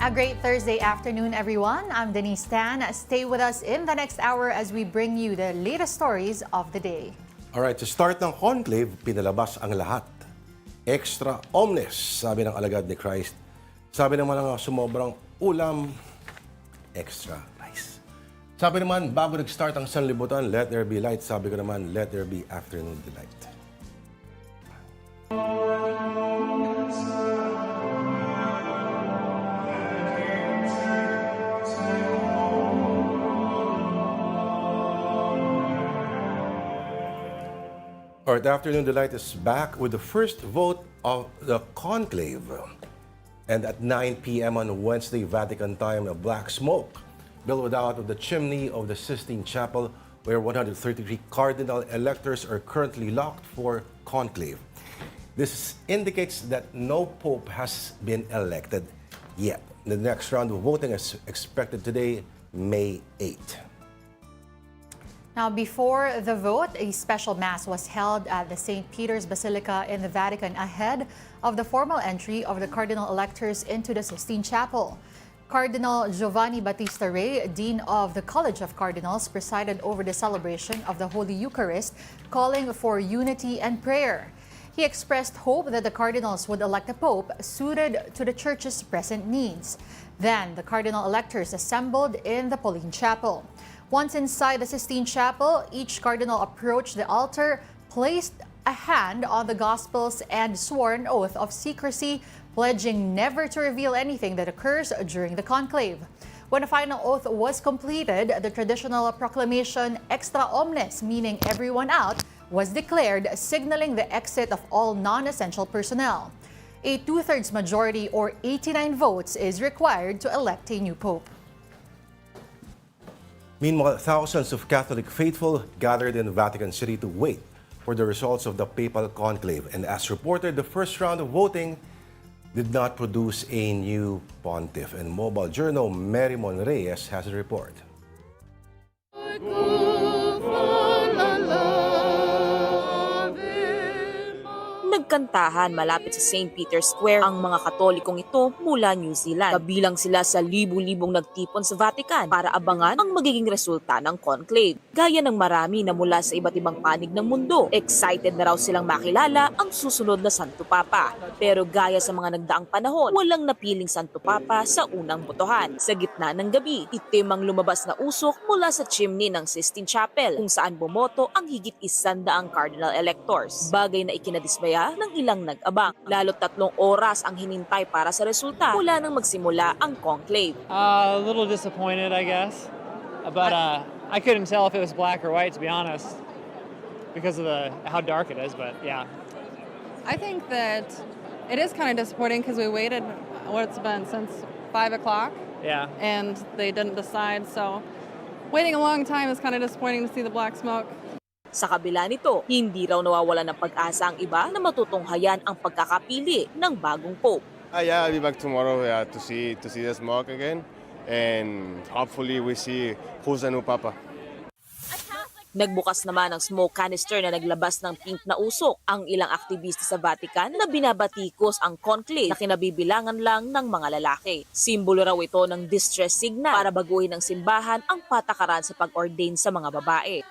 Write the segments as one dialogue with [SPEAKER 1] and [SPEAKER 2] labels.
[SPEAKER 1] A great Thursday afternoon, everyone. I'm Denise Tan. Stay with us in the next hour as we bring you the latest stories of the day.
[SPEAKER 2] Alright, to start ng conclave, pinalabas ang lahat. Extra omnes, sabi ng alagad ni Christ. Sabi naman ng sumobrang ulam, extra rice. Sabi naman, bago nag-start ang sanlibutan, let there be light. Sabi ko naman, let there be afternoon delight. Our Afternoon Delight is back with the first vote of the conclave. And at 9 p.m. on Wednesday, Vatican time, a black smoke billowed out of the chimney of the Sistine Chapel, where 133 cardinal electors are currently locked for conclave. This indicates that no pope has been elected yet. The next round of voting is expected today, May 8.
[SPEAKER 1] Now, before the vote, a special mass was held at the St. Peter's Basilica in the Vatican ahead of the formal entry of the cardinal electors into the Sistine Chapel. Cardinal Giovanni Battista Re, Dean of the College of Cardinals, presided over the celebration of the Holy Eucharist, calling for unity and prayer. He expressed hope that the cardinals would elect a pope suited to the Church's present needs. Then, the cardinal electors assembled in the Pauline Chapel. Once inside the Sistine Chapel, each cardinal approached the altar, placed a hand on the Gospels, and swore an oath of secrecy, pledging never to reveal anything that occurs during the conclave. When a final oath was completed, the traditional proclamation extra omnes, meaning everyone out, was declared, signaling the exit of all non-essential personnel. A two-thirds majority, or 89 votes, is required to elect a new pope.
[SPEAKER 2] Meanwhile, thousands of Catholic faithful gathered in Vatican City to wait for the results of the Papal conclave. And as reported, the first round of voting did not produce a new pontiff. And mobile journal Marimon Reyes has a report.
[SPEAKER 3] Nagkantahan malapit sa St. Peter's Square ang mga Katolikong ito mula New Zealand. Kabilang sila sa libu-libong nagtipon sa Vatican para abangan ang magiging resulta ng conclave. Gaya ng marami na mula sa iba't ibang panig ng mundo, excited na raw silang makilala ang susunod na Santo Papa. Pero gaya sa mga nagdaang panahon, walang napiling Santo Papa sa unang botohan. Sa gitna ng gabi, itim ang lumabas na usok mula sa chimney ng Sistine Chapel kung saan bumoto ang higit 100 cardinal electors. Bagay na ikinadismaya ng ilang nag-abang. Lalo't 3 oras ang hinintay para sa resulta mula nang magsimula ang conclave.
[SPEAKER 4] A little disappointed, I guess. But I couldn't tell if it was black or white, to be honest, because of how dark it is, but yeah.
[SPEAKER 5] I think that it is kind of disappointing because we waited, what's been, since 5 o'clock?
[SPEAKER 4] Yeah.
[SPEAKER 5] And they didn't decide, so waiting a long time is kind of disappointing to see the black smoke.
[SPEAKER 3] Sa kabila nito, hindi raw nawawala ng pag-asa ang iba na matutunghayan ang pagkakapili ng bagong pope.
[SPEAKER 6] Yeah, I'll be back tomorrow to see the smoke again, and hopefully we see who's the new papa.
[SPEAKER 3] Nagbukas naman ang smoke canister na naglabas ng pink na usok ang ilang aktivista sa Vatican na binabatikos ang conclave na kinabibilangan lang ng mga lalaki. Simbolo raw ito ng distress signal para baguhin ng simbahan ang patakaran sa pag-ordain sa mga babae.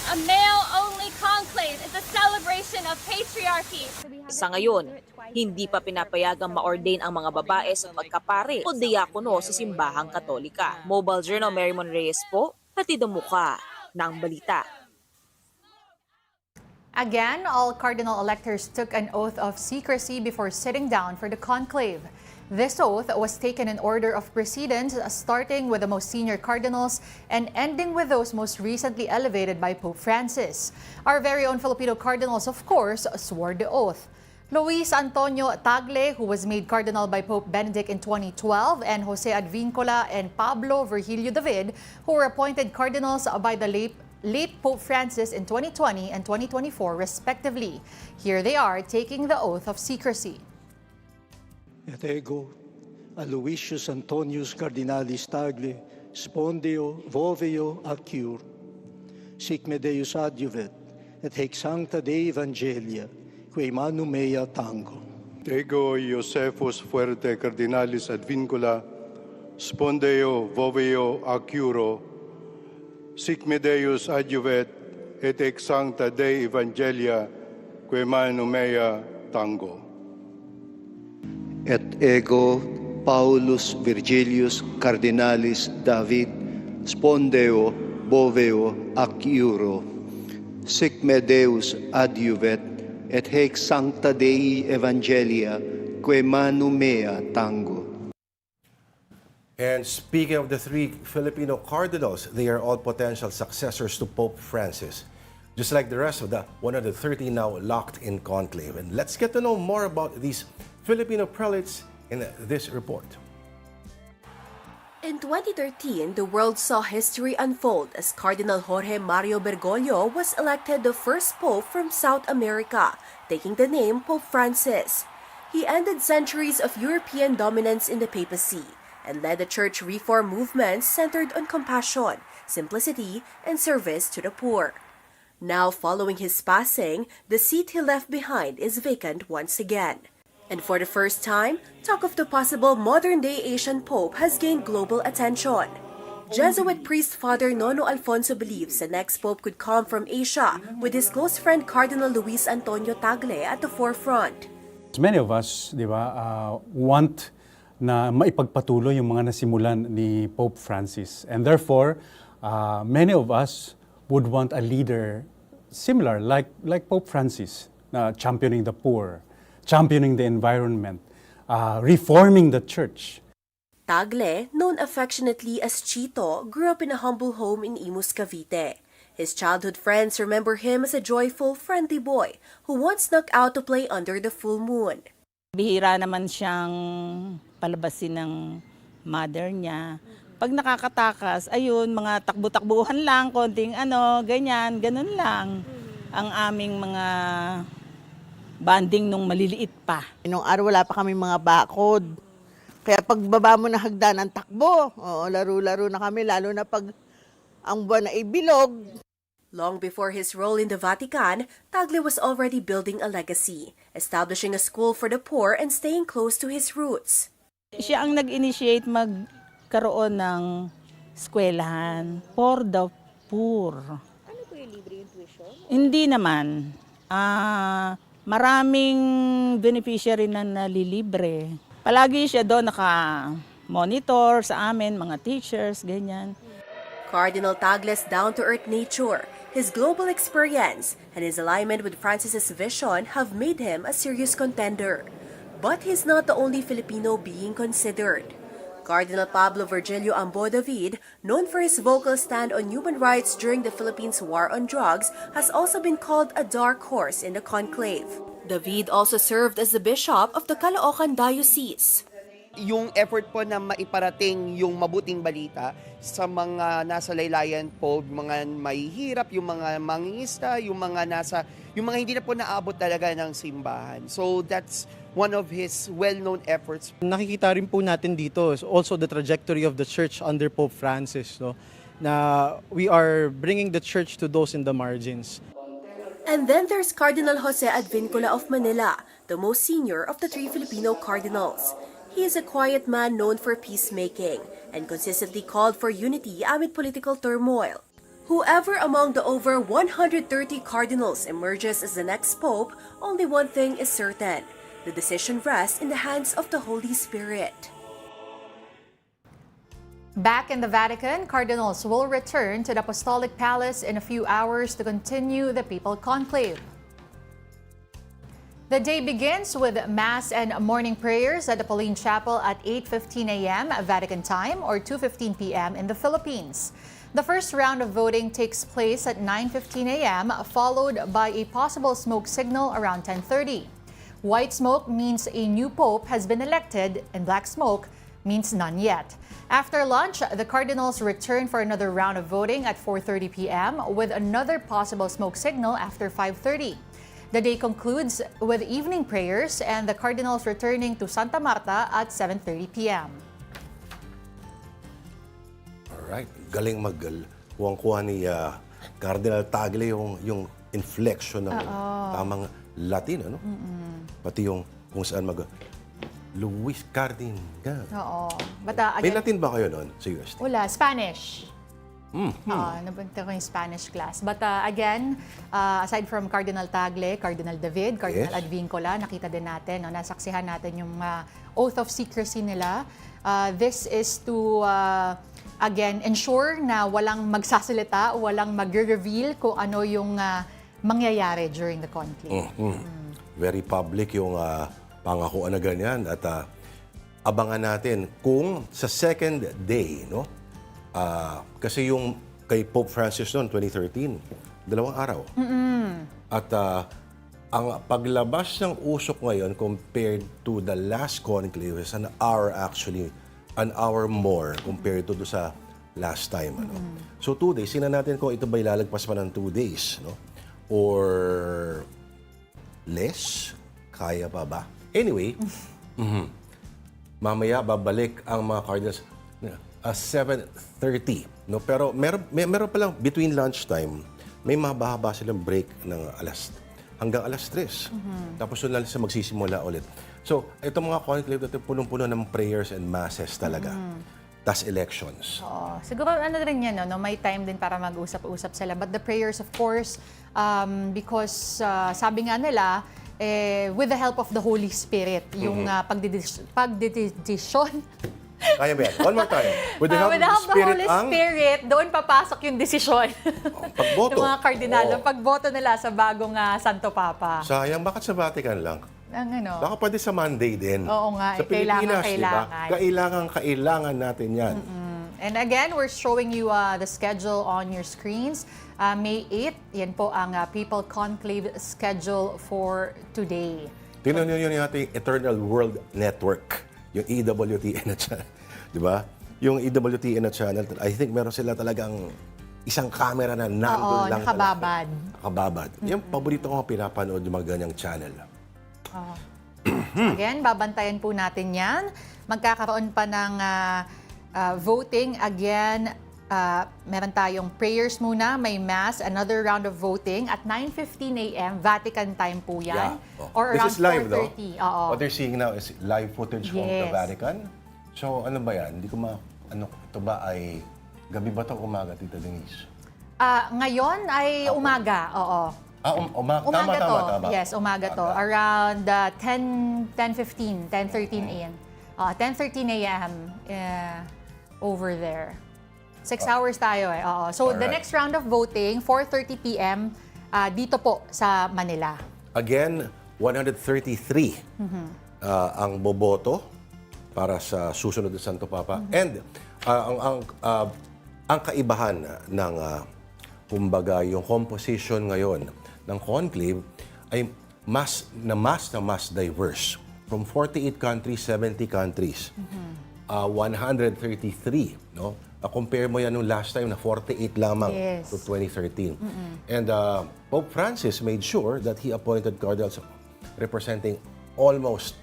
[SPEAKER 7] A male-only conclave is a celebration of patriarchy.
[SPEAKER 3] Sa ngayon, hindi pa pinapayagang ma-ordain ang mga babae sa pagkapare o diakono sa simbahang Katolika. Mobile Journal Marimon Reyes po, hatid ang mukha ng balita.
[SPEAKER 1] Again, all cardinal electors took an oath of secrecy before sitting down for the conclave. This oath was taken in order of precedence, starting with the most senior cardinals and ending with those most recently elevated by Pope Francis. Our very own Filipino cardinals, of course, swore the oath. Luis Antonio Tagle, who was made cardinal by Pope Benedict in 2012, and Jose Advincola and Pablo Virgilio David, who were appointed cardinals by the late Pope Francis in 2020 and 2024, respectively. Here they are taking the oath of secrecy.
[SPEAKER 8] Et ego, Aloysius Antonius Cardinalis Tagle, Spondeo, Voveo, Acur, sic me Deus adjuvet, et haec sancta Dei Evangelia, quae manum mea tango. Tego Josephus Fuerte Cardinalis Advincula, Spondeo Voveo Acuro, Sic me Deus adjuvet, et ex sancta Dei Evangelia, quae manum mea tango. Et ego Paulus Virgilius Cardinalis David, Spondeo Boveo Acuro, Sic me Deus adjuvet, et haec sancta Dei Evangelia, quae manum mea tango.
[SPEAKER 2] And speaking of the three Filipino cardinals, they are all potential successors to Pope Francis, just like the rest of the 130 now locked in conclave. And let's get to know more about these Filipino prelates in this report.
[SPEAKER 9] In 2013, the world saw history unfold as Cardinal Jorge Mario Bergoglio was elected the first pope from South America, taking the name Pope Francis. He ended centuries of European dominance in the papacy and led the church reform movement centered on compassion, simplicity, and service to the poor. Now, following his passing, the seat he left behind is vacant once again. And for the first time, talk of the possible modern-day Asian Pope has gained global attention. Jesuit priest Father Nono Alfonso believes the next Pope could come from Asia, with his close friend Cardinal Luis Antonio Tagle at the forefront.
[SPEAKER 10] Many of us, di ba, want na maipagpatuloy yung mga nasimulan ni Pope Francis. And therefore, many of us would want a leader similar, like Pope Francis, na championing the poor, championing the environment, reforming the church.
[SPEAKER 9] Tagle, known affectionately as Chito, grew up in a humble home in Imus, Cavite. His childhood friends remember him as a joyful, friendly boy who once snuck out to play under the full moon.
[SPEAKER 11] Bihira naman siyang palabasin ng mother niya. Pag nakakatakas, ayun, mga takbo-takbuhan lang, konting ganyan, ganun lang ang aming mga banding nung maliliit pa.
[SPEAKER 12] Nung araw wala pa kami mga bakod. Kaya pagbaba mo na hagdan ang takbo, laro-laro na kami, lalo na pag ang buwan na ibilog.
[SPEAKER 9] Long before his role in the Vatican, Tagle was already building a legacy, establishing a school for the poor and staying close to his roots.
[SPEAKER 11] Siya ang nag-initiate magkaroon ng eskwelahan for the poor.
[SPEAKER 12] Ano po yung libre yung tuition?
[SPEAKER 11] Hindi naman. Maraming beneficiary na nalilibre. Palagi siya doon naka-monitor sa amin, mga teachers, ganyan.
[SPEAKER 9] Cardinal Tagle's down-to-earth nature, his global experience, and his alignment with Francis's vision have made him a serious contender. But he's not the only Filipino being considered. Cardinal Pablo Virgilio Ambo David, known for his vocal stand on human rights during the Philippines' war on drugs, has also been called a dark horse in the conclave. David also served as the bishop of the Caloocan Diocese.
[SPEAKER 13] Yung effort po na maiparating yung mabuting balita sa mga nasa laylayan po, mga mahihirap, yung mga mangingista, yung mga hindi na po naabot talaga ng simbahan. So that's one of his well-known efforts.
[SPEAKER 14] Nakikita rin po natin dito also the trajectory of the church under Pope Francis, no? Na we are bringing the church to those in the margins.
[SPEAKER 9] And then there's Cardinal Jose Advincula of Manila, the most senior of the three Filipino cardinals. He is a quiet man known for peacemaking and consistently called for unity amid political turmoil. Whoever among the over 130 cardinals emerges as the next pope, only one thing is certain: the decision rests in the hands of the Holy Spirit.
[SPEAKER 1] Back in the Vatican, cardinals will return to the Apostolic Palace in a few hours to continue the papal conclave. The day begins with Mass and morning prayers at the Pauline Chapel at 8:15 a.m. Vatican time or 2:15 p.m. in the Philippines. The first round of voting takes place at 9:15 a.m., followed by a possible smoke signal around 10:30. White smoke means a new pope has been elected, and black smoke means none yet. After lunch, the cardinals return for another round of voting at 4:30 p.m. with another possible smoke signal after 5:30. The day concludes with evening prayers and the cardinals returning to Santa Marta at 7:30 p.m.
[SPEAKER 2] Alright, galing kuha ni Cardinal Tagle yung inflection ng tamang Latin, ano? Pati yung kung saan Luis Cardin.
[SPEAKER 1] Oo. But
[SPEAKER 2] May
[SPEAKER 1] again,
[SPEAKER 2] Latin ba kayo noon sa UST?
[SPEAKER 1] wala, Spanish. Napunta ko yung Spanish class. But again, aside from Cardinal Tagle, Cardinal David, Cardinal
[SPEAKER 2] Yes.
[SPEAKER 1] Advincola, nakita din natin, no, nasaksihan natin yung oath of secrecy nila. This is to, again, ensure na walang magsasalita, walang mag-reveal kung ano yung mangyayari during the conclave.
[SPEAKER 2] Very public yung pangakuan na ganyan. At abangan natin kung sa second day, no? Kasi yung kay Pope Francis noon, 2013, 2 araw. At ang paglabas ng usok ngayon compared to the last conclave is an hour actually, an hour more compared to sa last time. Ano? So 2 days, sina natin kung ito ba ilalagpas pa ng 2 days, no? Or less? Kaya pa ba? Anyway, mamaya babalik ang mga cardinals 7:30. No? Pero meron pa lang between lunchtime, may mahaba silang break ng hanggang alas 3. Tapos doon lang sila magsisimula ulit. So, itong mga conclave natin punong-puno ng prayers and masses talaga. Tas elections.
[SPEAKER 1] Oo. Siguro ano rin yan, no? May time din para mag-usap-usap sila. But the prayers, of course, because sabi nga nila, with the help of the Holy Spirit, yung pagdedesisyon.
[SPEAKER 2] Kaya ba yan? One more time. With the help of the Spirit,
[SPEAKER 1] Holy Spirit, doon papasok yung desisyon.
[SPEAKER 2] Pagboto.
[SPEAKER 1] Ng mga kardinal, ang pagboto nila sa bagong Santo Papa.
[SPEAKER 2] Sayang, bakit sa Vatican lang? Baka pwede sa Monday din.
[SPEAKER 1] Oo nga,
[SPEAKER 2] Sa Pilipinas,
[SPEAKER 1] kailangan.
[SPEAKER 2] Diba? Kailangan natin yan.
[SPEAKER 1] And again, we're showing you the schedule on your screens. May 8, yan po ang Papal Conclave schedule for today.
[SPEAKER 2] Tingnan nyo yung ating Eternal World Network, yung EWTN na channel. Di ba? Yung EWTN na channel, I think meron sila talagang isang camera na nandun lang.
[SPEAKER 1] Nakababad.
[SPEAKER 2] Nakababad. Yung paborito ko pinapanood yung mga ganyang channel.
[SPEAKER 1] Again, babantayan po natin yan. Magkakaroon pa ng voting. Again, meron tayong prayers muna, may mass, another round of voting at 9:15 a.m. Vatican time po yan. Or around
[SPEAKER 2] This is live,
[SPEAKER 1] 4:30.
[SPEAKER 2] What they're seeing now is live footage from the Vatican. So, ano ba yan? Hindi ko ito ba ay gabi ba ito umaga, Tita Denise?
[SPEAKER 1] Ngayon ay umaga, oo.
[SPEAKER 2] Umaga tama.
[SPEAKER 1] Yes, umaga to. Around 10:13 a.m. 10:13 a.m. Over there. 6 hours tayo eh. Oo. So, the next round of voting, 4:30 p.m. Dito po sa Manila.
[SPEAKER 2] Again, 133 ang boboto para sa susunod na Santo Papa. And ang kaibahan ng kumbaga yung composition ngayon ng conclave ay mas diverse. From 48 countries, 70 countries. 133, no? Compare mo yan nung last time na 48 lamang to 2013. And Pope Francis made sure that he appointed cardinals representing almost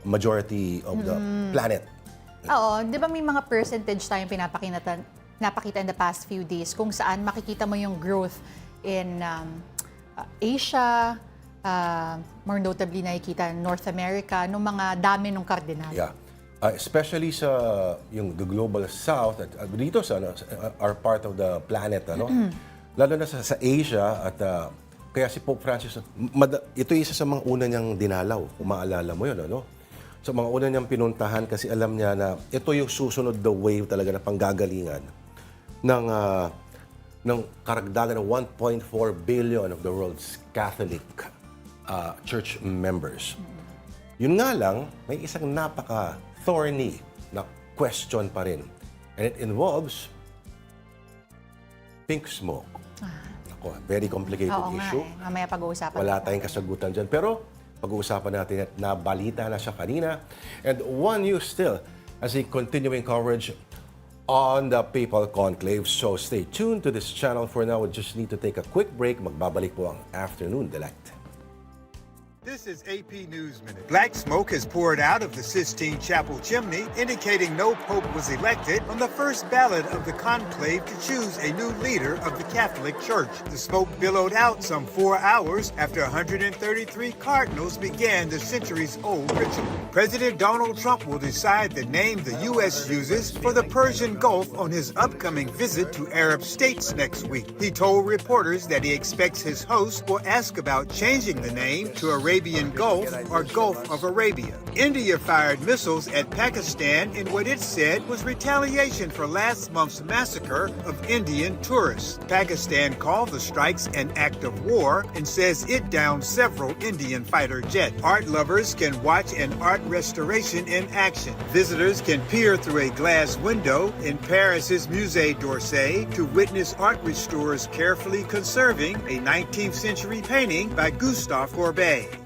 [SPEAKER 2] majority of the planet.
[SPEAKER 1] Oo, di ba may mga percentage tayong pinapakita in the past few days kung saan makikita mo yung growth in Asia, more notably nakikita North America, nung mga dami ng kardinal.
[SPEAKER 2] Yeah. Especially sa the global south at dito sa are part of the planet, ano? Lalo na sa Asia at kaya si Pope Francis ito isa sa mga una niyang dinalaw, kung maalala mo 'yon, ano? Sa mga una niyang pinuntahan kasi alam niya na ito yung susunod the wave talaga na panggagalingan ng karagdagan ng 1.4 billion of the world's Catholic church members. Yun nga lang, may isang napaka-thorny na question pa rin. And it involves pink smoke. Ako, very complicated issue.
[SPEAKER 1] Mamaya pag-uusapan.
[SPEAKER 2] Wala tayong kasagutan dyan. Pero pag-uusapan natin at nabalita na siya kanina. And one news still as a continuing coverage on the Papal Conclave. So stay tuned to this channel. For now, we just need to take a quick break. Magbabalik po ang Afternoon Delight.
[SPEAKER 15] This This is AP News Minute. Black smoke has poured out of the Sistine Chapel chimney, indicating no pope was elected on the first ballot of the conclave to choose a new leader of the Catholic Church. The smoke billowed out some 4 hours after 133 cardinals began the centuries-old ritual. President Donald Trump will decide the name the U.S. uses for the Persian Gulf on his upcoming visit to Arab states next week. He told reporters that he expects his host will ask about changing the name to Arabian Gulf or Gulf of Arabia. India fired missiles at Pakistan in what it said was retaliation for last month's massacre of Indian tourists. Pakistan called the strikes an act of war and says it downed several Indian fighter jets. Art lovers can watch an art restoration in action. Visitors can peer through a glass window in Paris's Musée d'Orsay to witness art restorers carefully conserving a 19th century painting by Gustave Courbet.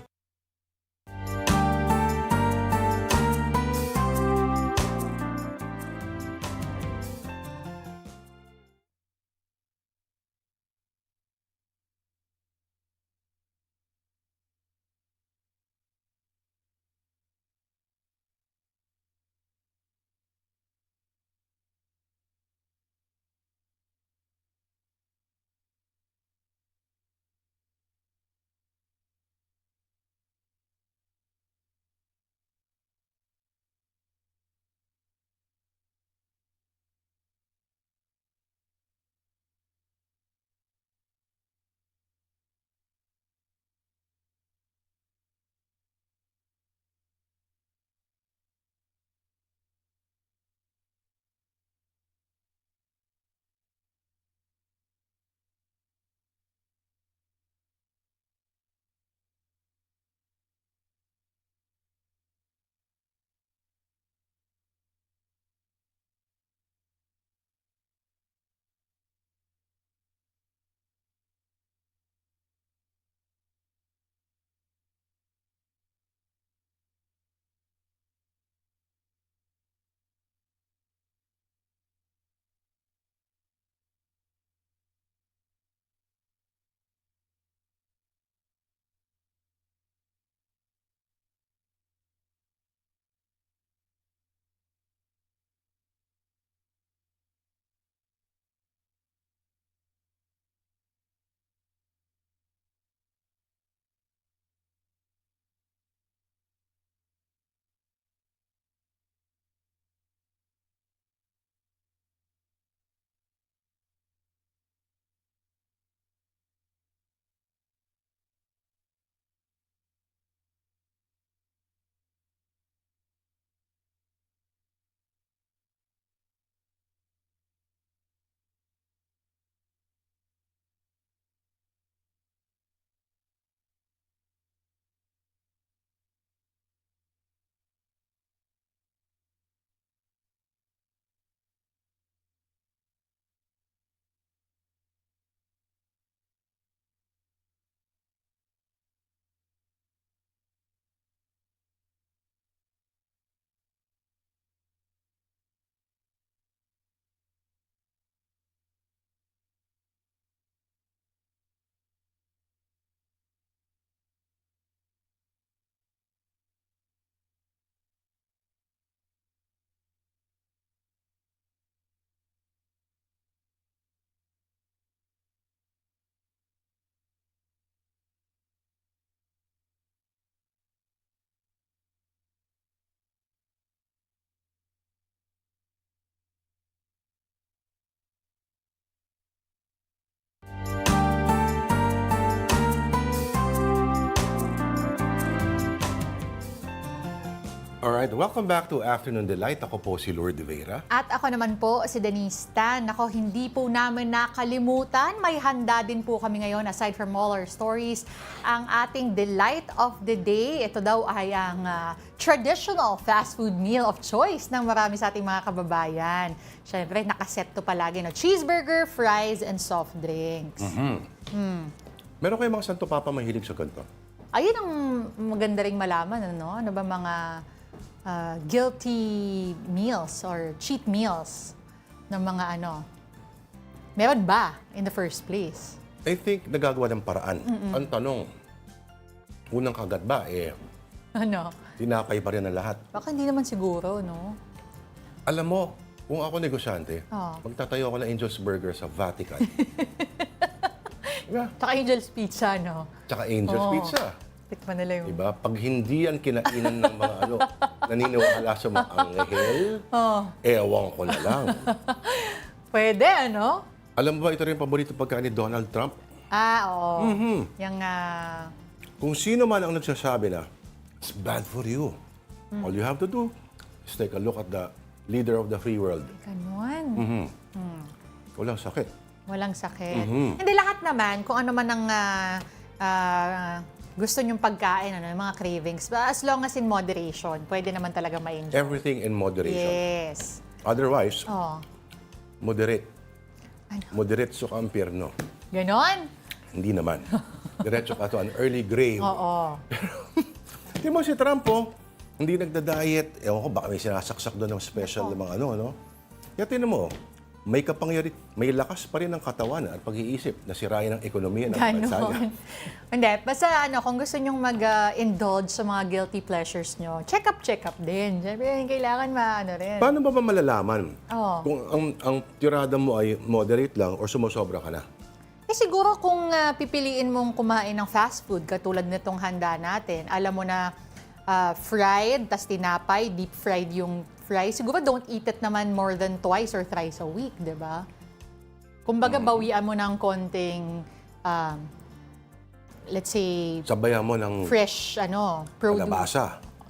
[SPEAKER 2] Alright, welcome back to Afternoon Delight. Ako po si Lord Vera.
[SPEAKER 1] At ako naman po si Denise Tan. Ako, hindi po namin nakalimutan. May handa din po kami ngayon, aside from all our stories, ang ating Delight of the Day. Ito daw ay ang traditional fast food meal of choice ng marami sa ating mga kababayan. Siyempre, nakaset to palagi, no? Cheeseburger, fries, and soft drinks.
[SPEAKER 2] Meron kayong mga Santo Papa mahilig sa ganito?
[SPEAKER 1] Ayun ang maganda ring malaman, ano? Ano ba mga guilty meals or cheat meals ng mga ano? Meron ba in the first place?
[SPEAKER 2] I think nagagawa ng paraan. Ang tanong, unang kagat ba,
[SPEAKER 1] Ano?
[SPEAKER 2] tinapay pa rin ang lahat.
[SPEAKER 1] Baka hindi naman siguro, no?
[SPEAKER 2] Alam mo, kung ako negosyante, magtatayo ako ng Angel's Burger sa Vatican.
[SPEAKER 1] Tsaka Angel's Pizza, no?
[SPEAKER 2] Tsaka Angel's Pizza.
[SPEAKER 1] Tikman nila yung...
[SPEAKER 2] Diba? Pag hindi yan kinainan ng mga naniniwala sa mga anghel, ewan ko na lang.
[SPEAKER 1] Pwede, ano?
[SPEAKER 2] Alam mo ba, ito rin paborito pagkain ni Donald Trump?
[SPEAKER 1] Oo. Yung...
[SPEAKER 2] Kung sino man ang nagsasabi na, it's bad for you. All you have to do is take a look at the leader of the free world.
[SPEAKER 1] Ganon.
[SPEAKER 2] Walang sakit.
[SPEAKER 1] Walang sakit. Hindi lahat naman, kung ano man ang gusto nyong pagkain, yung mga cravings. As long as in moderation, pwede naman talaga ma-enjoy.
[SPEAKER 2] Everything in moderation.
[SPEAKER 1] Yes.
[SPEAKER 2] Otherwise, moderate. Moderate so kampirno.
[SPEAKER 1] Ganon?
[SPEAKER 2] Hindi naman. Diretso ka to an early grave.
[SPEAKER 1] Oo.
[SPEAKER 2] Di mo si Trump, hindi nagda-diet. Ewan ko, baka may sinasaksak doon ng special ng mga ano. Kaya tinan mo, may kapangyari, may lakas pa rin ng katawan at pag-iisip na sirain ang ekonomiya ng bansa niya.
[SPEAKER 1] Hindi, basta kung gusto nyong mag-indulge sa mga guilty pleasures nyo, check up din. Siyempre, kailangan rin.
[SPEAKER 2] Paano ba malalaman kung ang tirada mo ay moderate lang or sumusobra ka na?
[SPEAKER 1] Siguro kung pipiliin mong kumain ng fast food, katulad nitong handa natin, alam mo na fried, tas tinapay, deep fried yung fries, siguro don't eat it naman more than twice or thrice a week, di ba? Kumbaga, bawian mo ng konting, let's say,
[SPEAKER 2] sabayan mo ng
[SPEAKER 1] fresh, produce.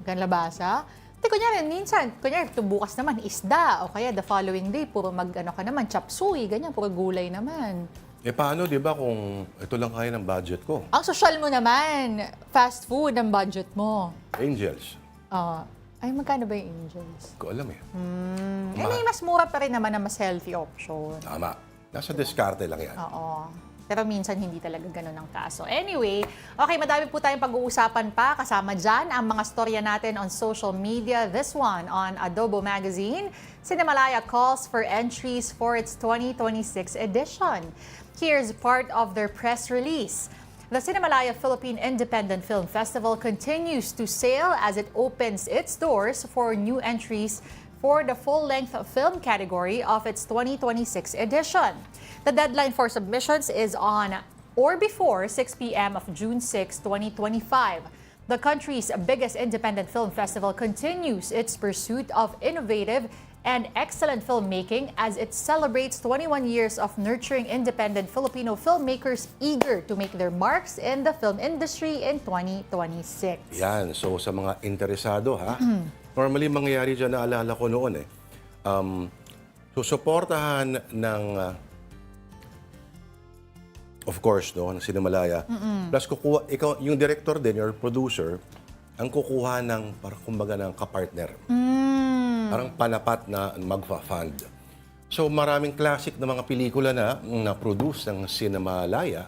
[SPEAKER 1] Kalabasa. Kunyari, minsan, bukas naman, isda, o kaya the following day, puro ka naman, chop suey, ganyan, puro gulay naman.
[SPEAKER 2] Paano, di ba, kung ito lang kaya ng budget ko?
[SPEAKER 1] Ang social mo naman, fast food ang budget mo.
[SPEAKER 2] Angels.
[SPEAKER 1] Ay, magkano ba yung Angels?
[SPEAKER 2] Hindi ko alam
[SPEAKER 1] Mas mura pa rin naman na mas healthy option.
[SPEAKER 2] Tama. Nasa diskarte lang yan.
[SPEAKER 1] Oo. Pero minsan hindi talaga ganun ang kaso. Anyway, okay, madami po tayong pag-uusapan pa. Kasama dyan ang mga storya natin on social media. This one on Adobo Magazine. Cinemalaya calls for entries for its 2026 edition. Here's part of their press release. The Cinemalaya Philippine Independent Film Festival continues to sail as it opens its doors for new entries for the full-length film category of its 2026 edition. The deadline for submissions is on or before 6 p.m. of June 6, 2025. The country's biggest independent film festival continues its pursuit of innovative and excellent filmmaking as it celebrates 21 years of nurturing independent Filipino filmmakers eager to make their marks in the film industry in 2026.
[SPEAKER 2] Yan. So, sa mga interesado, normally mangyayari dyan, naalala ko noon susuportahan ng, of course, ng Cinemalaya. Plus, ikaw, yung director din, your producer, ang kukuha ng, kumbaga, ng kapartner. Parang panapat na magfa-fund. So maraming classic na mga pelikula na na-produce ng Cinemalaya.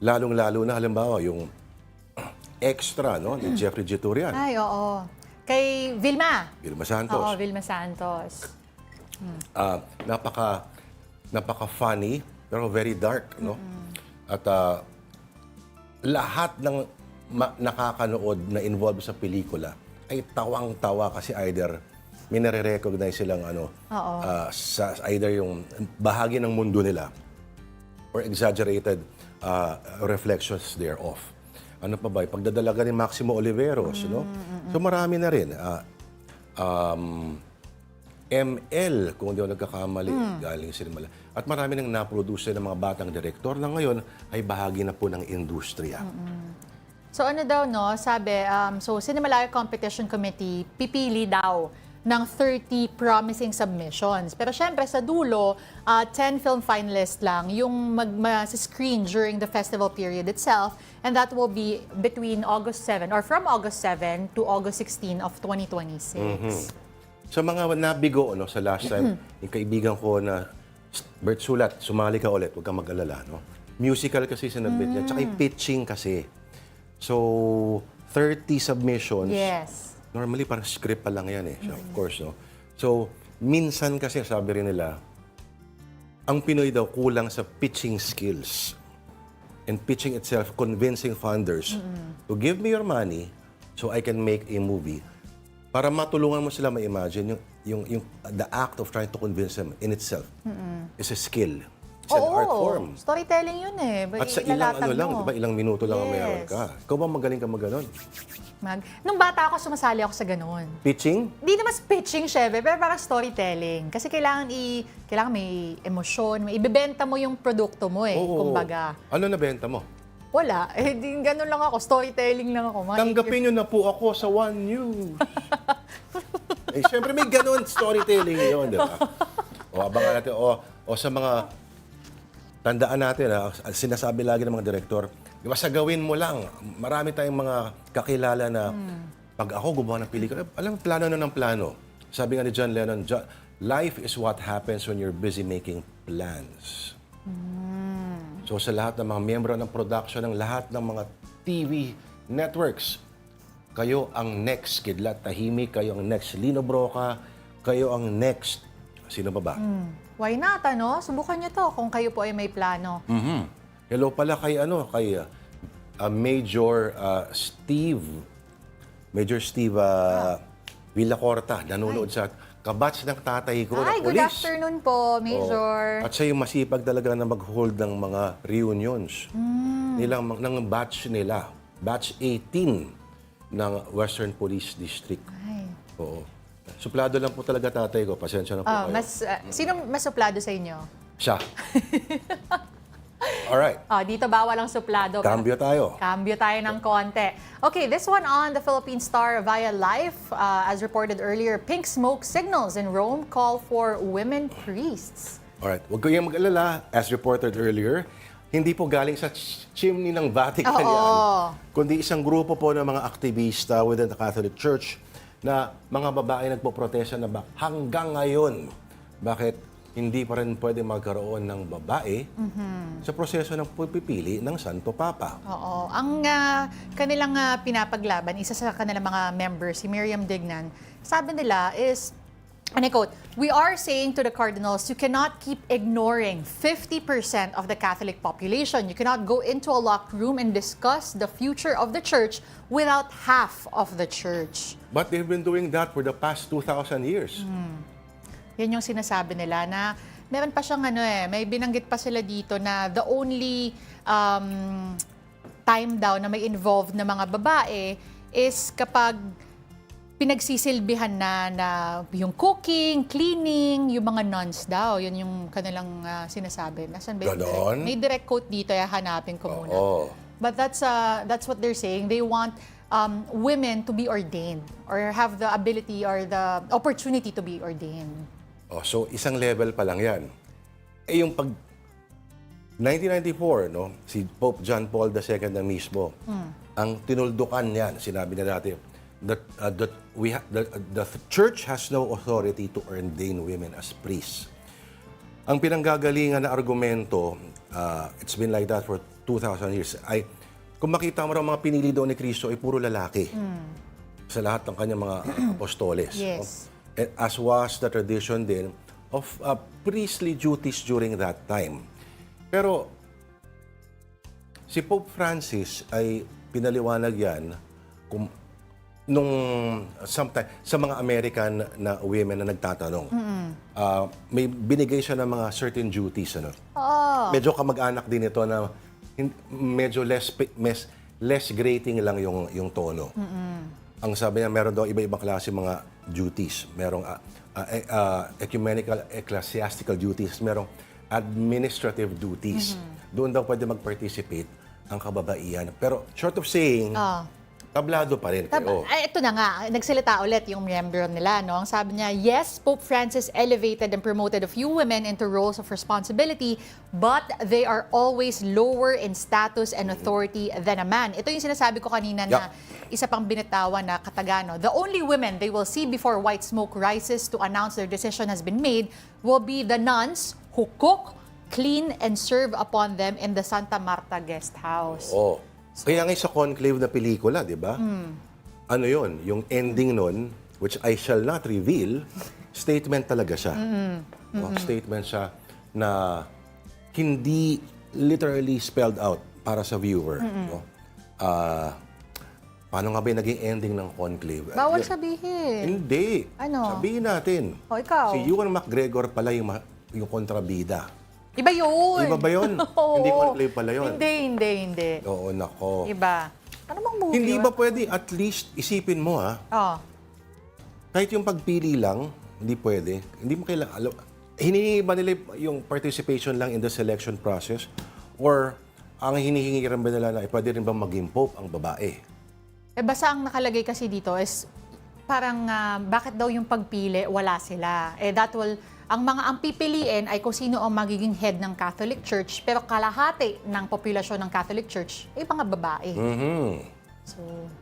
[SPEAKER 2] Lalong-lalo na halimbawa yung Extra, ni Jeffrey Giturian.
[SPEAKER 1] Ay, oo. Kay Vilma.
[SPEAKER 2] Vilma Santos.
[SPEAKER 1] Oo, Vilma Santos.
[SPEAKER 2] Napaka-funny, pero very dark, At lahat ng nakakanood na involved sa pelikula ay tawang-tawa kasi either may nare-recognize silang sa either yung bahagi ng mundo nila or exaggerated reflections thereof. Ano pa ba? Pagdadalaga ni Maximo Oliveros, So marami na rin. ML, kung hindi ako nagkakamali, galing Cinemalaya. At marami nang na-produce ng mga batang direktor na ngayon ay bahagi na po ng industriya.
[SPEAKER 1] So sabi, so Cinemalaya Competition Committee, pipili daw ng 30 promising submissions. Pero syempre sa dulo, 10 film finalists lang yung mag-screen during the festival period itself, and that will be between August 7 or from August 7 to August 16 of 2026.
[SPEAKER 2] Sa mga nabigo sa last time, yung kaibigan ko na Bert Sulat, sumali ka ulit, huwag kang mag-alala. Musical kasi sinabit niya, tsaka yung pitching kasi. So, 30 submissions.
[SPEAKER 1] Yes.
[SPEAKER 2] Normally, parang script pa lang yan So, of course, So, minsan kasi, sabi rin nila, ang Pinoy daw kulang sa pitching skills. and pitching itself, convincing funders to give me your money so I can make a movie. Para matulungan mo sila ma-imagine the act of trying to convince them in itself is a skill. It's an art form.
[SPEAKER 1] Storytelling yun eh.
[SPEAKER 2] At sa ilang diba, ilang minuto lang ang meron ka. Ikaw ba magaling ka mag-ganon?
[SPEAKER 1] Nung bata ako, sumasali ako sa ganon.
[SPEAKER 2] Pitching?
[SPEAKER 1] Hindi naman pitching, syempre, pero parang storytelling. Kasi kailangan may emosyon, may ibebenta mo yung produkto mo eh, kumbaga.
[SPEAKER 2] Ano nabenta mo?
[SPEAKER 1] Wala. Eh, ganun lang ako. Storytelling lang ako.
[SPEAKER 2] Tanggapin nyo na po ako sa One News. Eh, syempre may ganon storytelling yun, di ba? O, abangan natin. O sa mga tandaan natin, sinasabi lagi ng mga direktor, di ba, sa gawin mo lang, marami tayong mga kakilala na pag ako gumawa ng pelikula, alam, plano na ng plano. Sabi nga ni John Lennon, life is what happens when you're busy making plans. So sa lahat ng mga miyembro ng production, ng lahat ng mga TV networks, kayo ang next Kidlat Tahimik, kayo ang next Lino Broca, kayo ang next, sino ba ba?
[SPEAKER 1] Why not, ano? Subukan niyo to kung kayo po ay may plano.
[SPEAKER 2] Hello pala kay Major Steve Villacorta, nanonood sa kabatch ng tatay ko na
[SPEAKER 1] Ay, good
[SPEAKER 2] pulis.
[SPEAKER 1] afternoon po, Major.
[SPEAKER 2] At siya yung masipag talaga na mag-hold ng mga reunions ng batch nila. Batch 18 ng Western Police District.
[SPEAKER 1] Ay.
[SPEAKER 2] Oo. Suplado lang po talaga tatay ko. Pasensya na po kayo.
[SPEAKER 1] Sino mas suplado sa inyo?
[SPEAKER 2] Siya. Alright.
[SPEAKER 1] Dito bawal ang suplado.
[SPEAKER 2] Cambio tayo.
[SPEAKER 1] Cambio tayo ng konti. Okay, this one on the Philippine Star via live. As reported earlier, pink smoke signals in Rome call for women priests.
[SPEAKER 2] Alright. Huwag kayong mag-alala. As reported earlier, hindi po galing sa chimney ng Vatican yan. Kundi isang grupo po ng mga aktivista within the Catholic Church na mga babae nagpo-protesta na hanggang ngayon, bakit hindi pa rin pwede magkaroon ng babae sa proseso ng pagpipili ng Santo Papa.
[SPEAKER 1] Oo. Ang kanilang pinapaglaban, isa sa kanilang mga members, si Miriam Dignan, sabi nila is, and I quote, "We are saying to the cardinals, you cannot keep ignoring 50% of the Catholic population. You cannot go into a locked room and discuss the future of the church without half of the church."
[SPEAKER 2] But they've been doing that for the past 2,000 years.
[SPEAKER 1] Yan yung sinasabi nila na meron pa siyang may binanggit pa sila dito na the only time daw na may involved na mga babae is kapag pinagsisilbihan na yung cooking, cleaning, yung mga nuns daw. Yun yung kanilang sinasabi. Nasaan ba yung may direct quote dito, hanapin ko muna. But that's what they're saying. They want women to be ordained or have the ability or the opportunity to be ordained.
[SPEAKER 2] So isang level pa lang yan. Yung pag 1994, si Pope John Paul II na mismo, ang tinuldukan niyan, sinabi na natin, the church has no authority to ordain women as priests. Ang pinanggagalingan na argumento, it's been like that for 2,000 years, ay kung makita mo raw mga pinili doon ni Kristo ay puro lalaki sa lahat ng kanyang mga apostoles.
[SPEAKER 1] Yes.
[SPEAKER 2] As was the tradition din of priestly duties during that time. Pero si Pope Francis ay pinaliwanag yan sometime, sa mga American na women na nagtatanong. May binigay siya ng mga certain duties. Medyo kamag-anak din ito na medyo less grating lang yung tono. Ang sabi niya, meron daw iba-ibang klase mga duties. Merong ecumenical ecclesiastical duties, merong administrative duties. Doon daw pwede mag-participate ang kababaihan. Pero short of saying, tablado pa rin kayo.
[SPEAKER 1] Ito na nga, nagsalita ulit yung miyembro nila. Ang sabi niya, yes, Pope Francis elevated and promoted a few women into roles of responsibility, but they are always lower in status and authority than a man. Ito yung sinasabi ko kanina na isa pang binitawan na katagano. The only women they will see before white smoke rises to announce their decision has been made will be the nuns who cook, clean, and serve upon them in the Santa Marta guest house.
[SPEAKER 2] Kaya nga sa conclave na pelikula, di ba? Ano yun? Yung ending nun, which I shall not reveal, statement talaga siya. Statement siya na hindi literally spelled out para sa viewer, no? Paano nga ba yung naging ending ng conclave?
[SPEAKER 1] Bawal sabihin.
[SPEAKER 2] Hindi.
[SPEAKER 1] Ano?
[SPEAKER 2] Sabihin natin.
[SPEAKER 1] O, ikaw.
[SPEAKER 2] Si Ewan McGregor pala yung kontrabida.
[SPEAKER 1] Iba yun.
[SPEAKER 2] Iba ba yun?
[SPEAKER 1] Oo.
[SPEAKER 2] Hindi conclave pala yun.
[SPEAKER 1] Hindi.
[SPEAKER 2] Oo, nako.
[SPEAKER 1] Iba. Ano bang movie
[SPEAKER 2] Hindi
[SPEAKER 1] yun?
[SPEAKER 2] ba pwede, at least, isipin mo
[SPEAKER 1] Oh.
[SPEAKER 2] kahit yung pagpili lang, hindi pwede. Hindi mo kailangan, hinihingi ba nila yung participation lang in the selection process? Or ang hinihingi rin ba nila na pwede rin ba maging pope ang babae?
[SPEAKER 1] Basta ang nakalagay kasi dito is parang bakit daw yung pagpili, wala sila. Ang pipiliin ay kung sino ang magiging head ng Catholic Church, pero kalahati ng populasyon ng Catholic Church ay mga babae.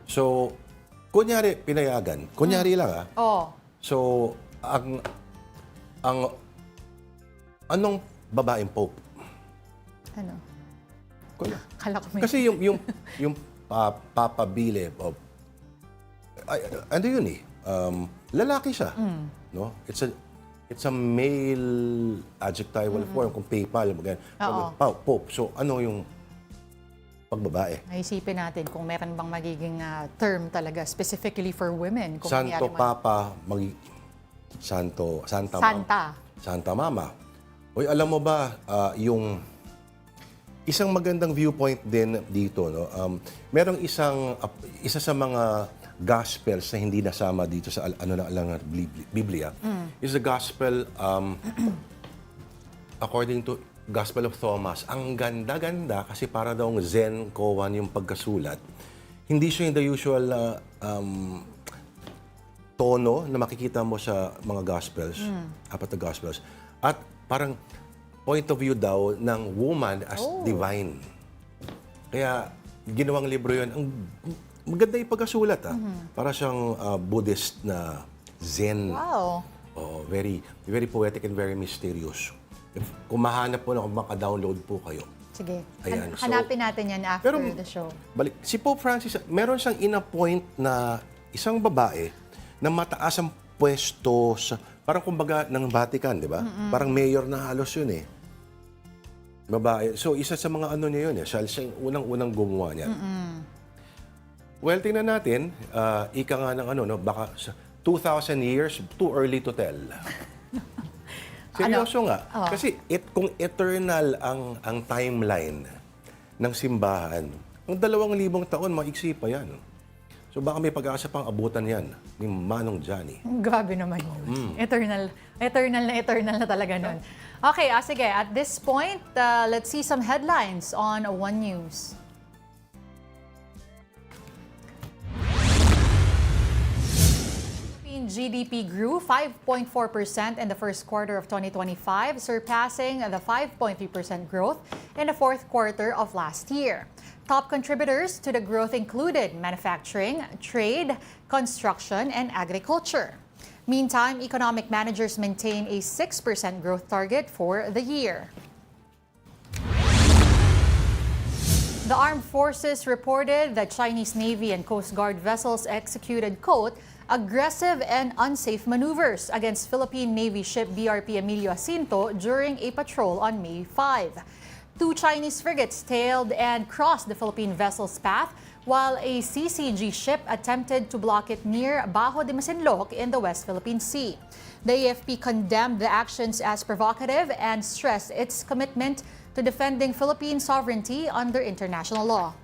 [SPEAKER 2] So, kunyari, pinayagan. Kunyari lang So, anong babaeng pope?
[SPEAKER 1] Ano? Kala ko may...
[SPEAKER 2] Kasi yung Papa Bile, ano yun lalaki siya. No? It's a male adjectival form, kung Papal, Pope. So, ano yung pagbabae?
[SPEAKER 1] Naisipin natin kung meron bang magiging term talaga specifically for women. Kung
[SPEAKER 2] Santo Papa, Santa Mama. Uy, alam mo ba, yung isang magandang viewpoint din dito, no? Merong isa sa mga gospels na hindi nasama dito sa Biblia is the gospel according to Gospel of Thomas. Ang ganda-ganda kasi para daw Zen koan yung pagkasulat. Hindi siya yung the usual tono na makikita mo sa mga gospels, apat na gospels. At parang point of view daw ng woman as divine. Kaya ginawang libro yun. Ang maganda yung pagkasulat. Para siyang Buddhist na Zen.
[SPEAKER 1] Wow.
[SPEAKER 2] Very, very poetic and very mysterious. Kung mahanap po na, kung maka-download po kayo.
[SPEAKER 1] Sige.
[SPEAKER 2] Ayan.
[SPEAKER 1] Hanapin natin yan after the show.
[SPEAKER 2] Si Pope Francis, meron siyang in-appoint na isang babae na mataas ang pwesto sa, parang kumbaga ng Vatican, di ba? Parang mayor na halos yun Babae. So, isa sa mga ano niya yun siya yung unang-unang gumawa niya. Well, tingnan natin, ika nga ng baka 2,000 years, too early to tell. Seryoso nga. Kasi kung eternal ang timeline ng simbahan, ang 2,000 taon, maiksi pa yan. So baka may pag-asa pang abutan yan ni Manong Johnny.
[SPEAKER 1] Grabe naman yun. Eternal na talaga nun. Okay, sige. At this point, let's see some headlines on One News. GDP grew 5.4% in the first quarter of 2025, surpassing the 5.3% growth in the fourth quarter of last year. Top contributors to the growth included manufacturing, trade, construction, and agriculture. Meantime, economic managers maintain a 6% growth target for the year. The armed forces reported that Chinese Navy and Coast Guard vessels executed, quote, aggressive and unsafe maneuvers against Philippine Navy ship BRP Emilio Jacinto during a patrol on May 5. 2 Chinese frigates tailed and crossed the Philippine vessel's path, while a CCG ship attempted to block it near Bajo de Masinloc in the West Philippine Sea. The AFP condemned the actions as provocative and stressed its commitment to defending Philippine sovereignty under international law.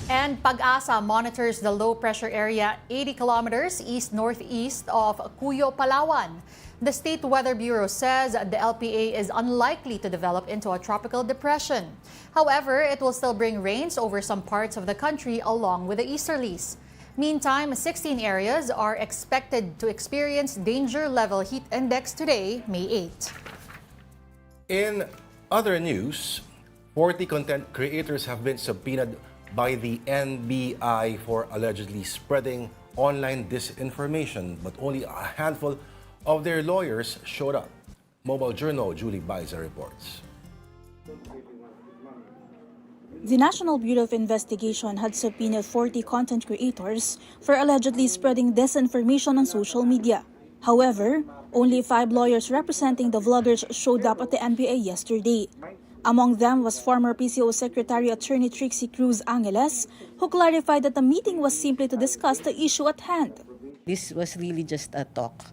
[SPEAKER 1] And Pag-asa monitors the low-pressure area 80 kilometers east-northeast of Cuyo, Palawan. The State Weather Bureau says the LPA is unlikely to develop into a tropical depression. However, it will still bring rains over some parts of the country along with the easterlies. Meantime, 16 areas are expected to experience danger level heat index today, May 8.
[SPEAKER 2] In other news, 40 content creators have been subpoenaed by the NBI for allegedly spreading online disinformation, but only a handful of their lawyers showed up. Mobile Journal, Julie Baiza reports.
[SPEAKER 16] The National Bureau of Investigation had subpoenaed 40 content creators for allegedly spreading disinformation on social media. However, Only 5 lawyers representing the vloggers showed up at the NBA yesterday. Among them was former PCO Secretary Attorney Trixie Cruz Angeles, who clarified that the meeting was simply to discuss the issue at hand.
[SPEAKER 17] This was really just a talk,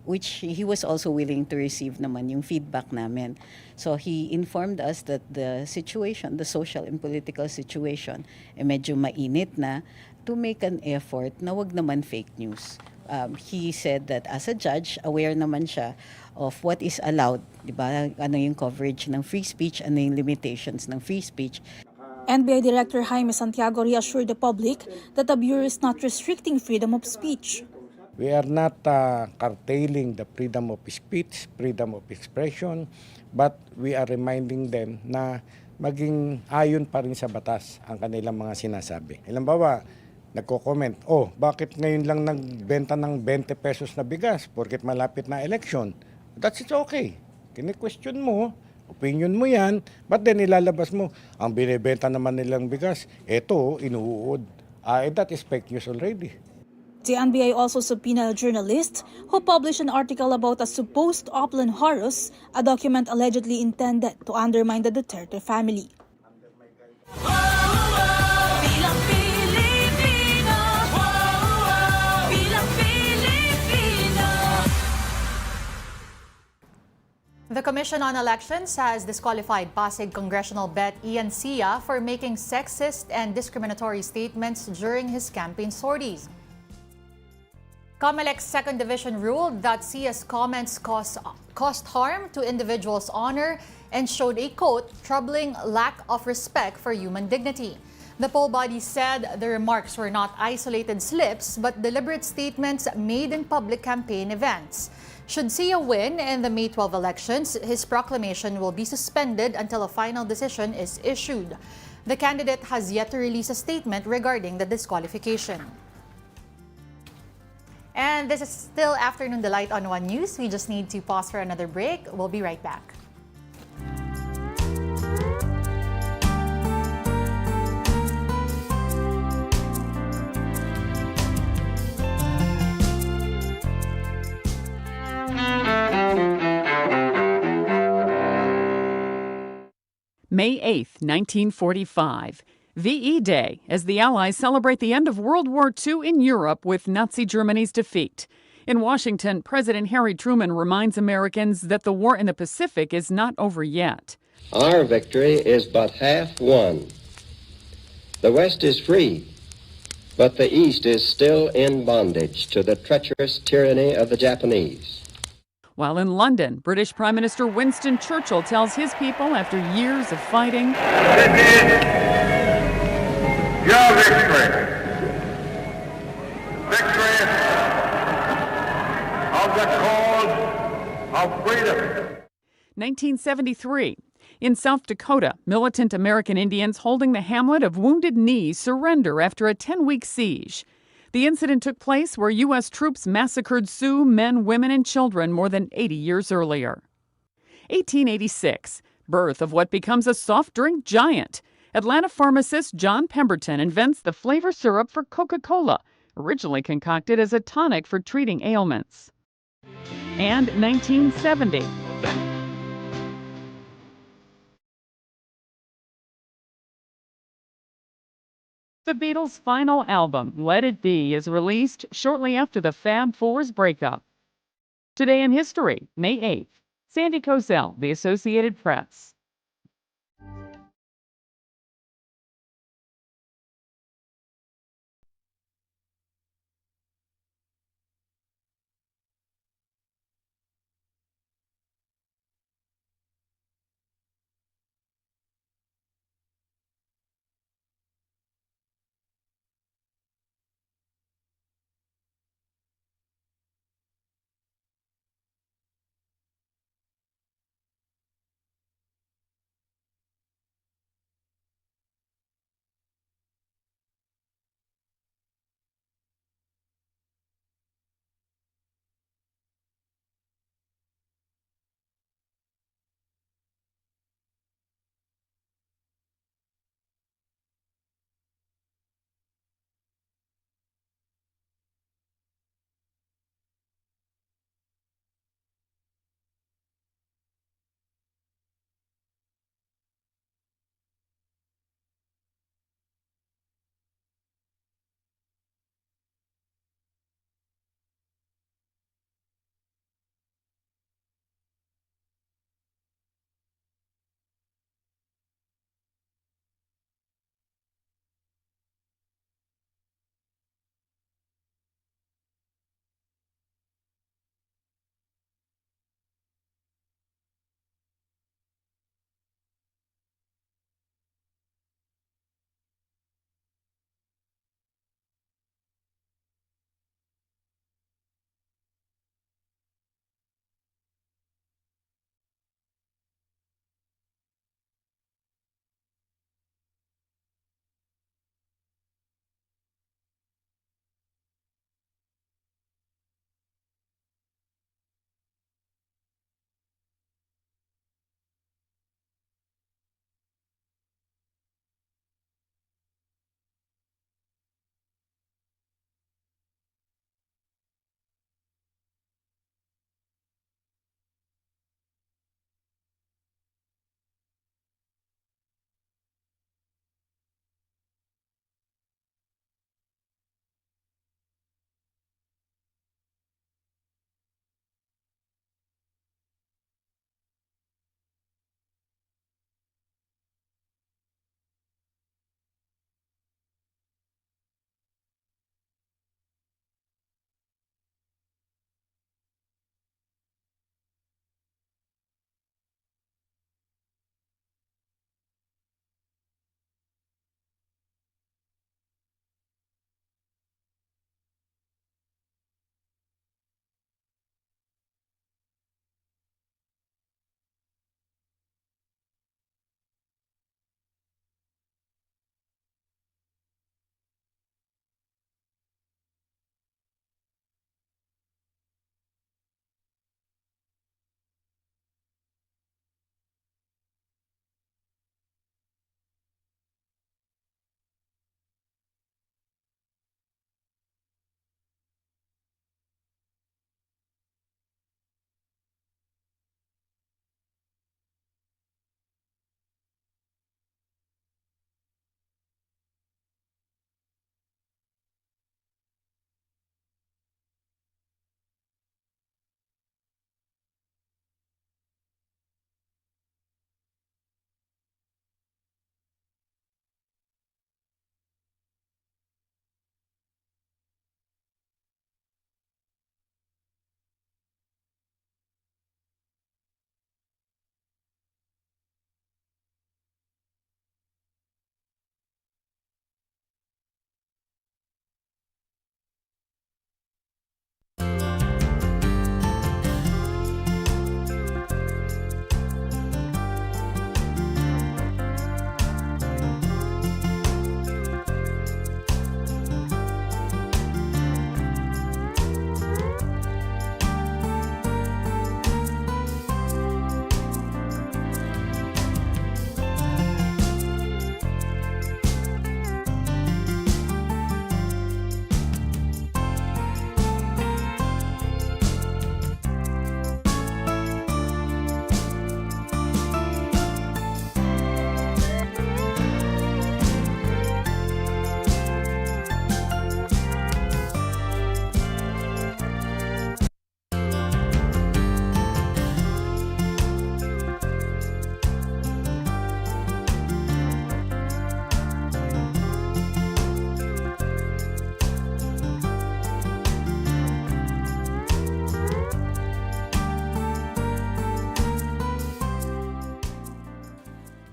[SPEAKER 17] which he was also willing to receive naman yung feedback namin. So he informed us that the situation, the social and political situation, medyo mainit na, to make an effort na wag naman fake news. He said that as a judge, aware naman siya of what is allowed, di ba? Ano yung coverage ng free speech, ano yung limitations ng free speech.
[SPEAKER 16] NBA Director Jaime Santiago reassured the public that the Bureau is not restricting freedom of speech.
[SPEAKER 18] We are not curtailing the freedom of speech, freedom of expression, but we are reminding them na maging ayon pa rin sa batas ang kanilang mga sinasabi. Halimbawa, nagko-comment, bakit ngayon lang nagbenta ng 20 pesos na bigas porket malapit na election? That's okay. Kini-question mo, opinion mo yan, but then ilalabas mo, ang binibenta naman nilang bigas, eto, inuud. That is fake news already.
[SPEAKER 16] The NBA also subpoenaed a journalist who published an article about a supposed Oplan Horus, a document allegedly intended to undermine the Duterte family.
[SPEAKER 1] The Commission on Elections has disqualified Pasig Congressional Bet Ian Sia for making sexist and discriminatory statements during his campaign sorties. COMELEC's Second Division ruled that Sia's comments caused harm to individuals' honor and showed a, quote, troubling lack of respect for human dignity. The poll body said the remarks were not isolated slips but deliberate statements made in public campaign events. Should Sia win in the May 12 elections, his proclamation will be suspended until a final decision is issued. The candidate has yet to release a statement regarding the disqualification. And this is still Afternoon Delight on One News. We just need to pause for another break. We'll be right back.
[SPEAKER 19] May 8th, 1945. VE Day, as the Allies celebrate the end of World War II in Europe with Nazi Germany's defeat. In Washington, President Harry Truman reminds Americans that the war in the Pacific is not over yet.
[SPEAKER 20] Our victory is but half won. The West is free, but the East is still in bondage to the treacherous tyranny of the Japanese.
[SPEAKER 19] While in London, British Prime Minister Winston Churchill tells his people after years of fighting,
[SPEAKER 21] "This is your victory. Victory of the cause of freedom."
[SPEAKER 19] 1973. In South Dakota, militant American Indians holding the hamlet of Wounded Knee surrender after a 10-week siege. The incident took place where U.S. troops massacred Sioux men, women, and children more than 80 years earlier. 1886. Birth of what becomes a soft drink giant. Atlanta pharmacist John Pemberton invents the flavor syrup for Coca-Cola, originally concocted as a tonic for treating ailments. And 1970. The Beatles' final album, Let It Be, is released shortly after the Fab Four's breakup. Today in history, May 8th. Sandy Kozel, The Associated Press.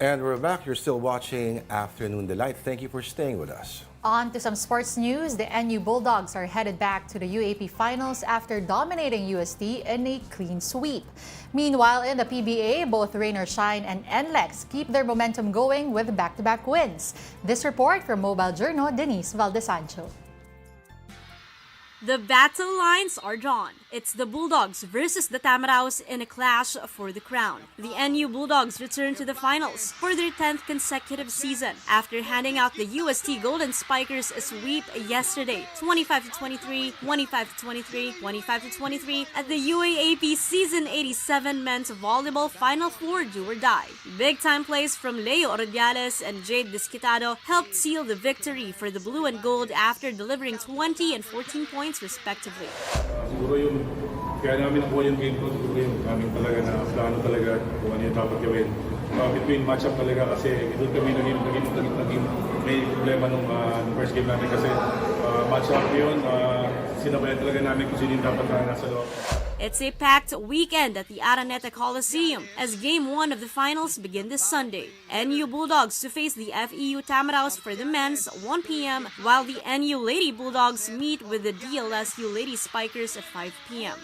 [SPEAKER 2] And we're back. You're still watching Afternoon Delight. Thank you for staying with us.
[SPEAKER 1] On to some sports news. The NU Bulldogs are headed back to the UAP Finals after dominating UST in a clean sweep. Meanwhile, in the PBA, both Rain or Shine and NLEX keep their momentum going with back-to-back wins. This report from Mobile Journal, Denise Valdesancho.
[SPEAKER 4] The battle lines are drawn. It's the Bulldogs versus the Tamaraos in a clash for the crown. The NU Bulldogs return to the finals for their 10th consecutive season after handing out the UST Golden Spikers a sweep yesterday, 25-23, 25-23, 25-23 at the UAAP Season 87 Men's Volleyball Final Four do or die. Big-time plays from Leo Ordiales and Jade Desquitado helped seal the victory for the Blue and Gold after delivering 20 and 14 points respectively.
[SPEAKER 22] Siguro yung kaya namin nakuha yung game ko, siguro yung aming talaga na plano talaga kung ano yung dapat gawin. Between matchup talaga kasi doon kami naging may problema nung first game namin kasi matchup yun, sinabayan talaga namin kung sino yung dapat na nasa loob.
[SPEAKER 4] It's a packed weekend at the Araneta Coliseum as Game 1 of the finals begin this Sunday. NU Bulldogs to face the FEU Tamaraos for the men's 1 p.m. while the NU Lady Bulldogs meet with the DLSU Lady Spikers at 5 p.m.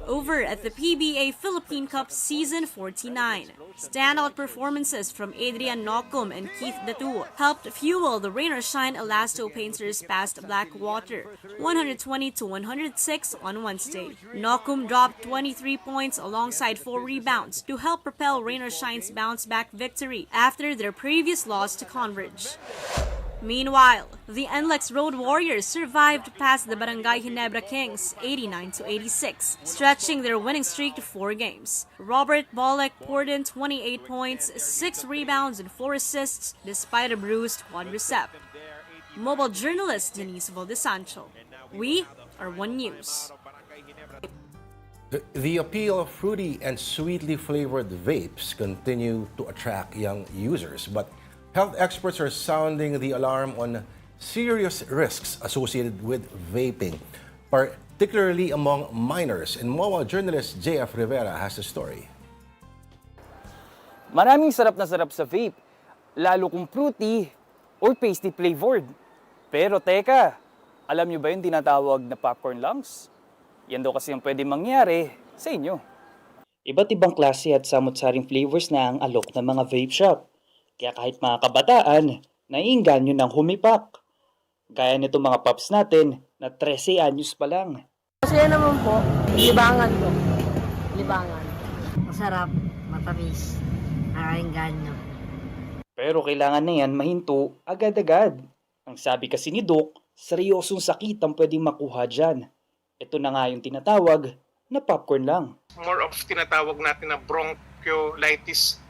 [SPEAKER 4] Over at the PBA Philippine Cup Season 49. Standout performances from Adrian Nocum and Keith Datu helped fuel the Rain or Shine Elasto Painters past Blackwater, 120-106 on Wednesday. Nocum dropped 23 points alongside 4 rebounds to help propel Rain or Shine's bounce-back victory after their previous loss to Converge. Meanwhile, the NLEX Road Warriors survived past the Barangay Ginebra Kings 89-86, stretching their winning streak to 4 games. Robert Bolek poured in 28 points, 6 rebounds and 4 assists despite a bruised quadricep. Mobile journalist Denise Valdesancho. We are One News.
[SPEAKER 2] The appeal of fruity and sweetly flavored vapes continue to attract young users, but health experts are sounding the alarm on serious risks associated with vaping, particularly among minors. And mobile journalist JF Rivera has the story.
[SPEAKER 23] Maraming sarap na sarap sa vape, lalo kung fruity or pasty flavored. Pero teka, alam nyo ba yung tinatawag na popcorn lungs? Yan daw kasi yung pwede mangyari sa inyo. Iba't ibang klase at samot-saring flavors na ang alok ng mga vape shop. Kaya kahit mga kabataan, naiinganyo ng humipak. Gaya nito mga pups natin na 13 anyos pa lang.
[SPEAKER 24] Kasi naman po, libangan po. Libangan. Masarap, matamis, nakainganyo.
[SPEAKER 23] Pero kailangan na yan mahinto agad-agad. Ang sabi kasi ni Doc, seryosong sakit ang pwedeng makuha dyan. Ito na nga yung tinatawag na popcorn lang.
[SPEAKER 25] More of tinatawag natin na bronchiolitis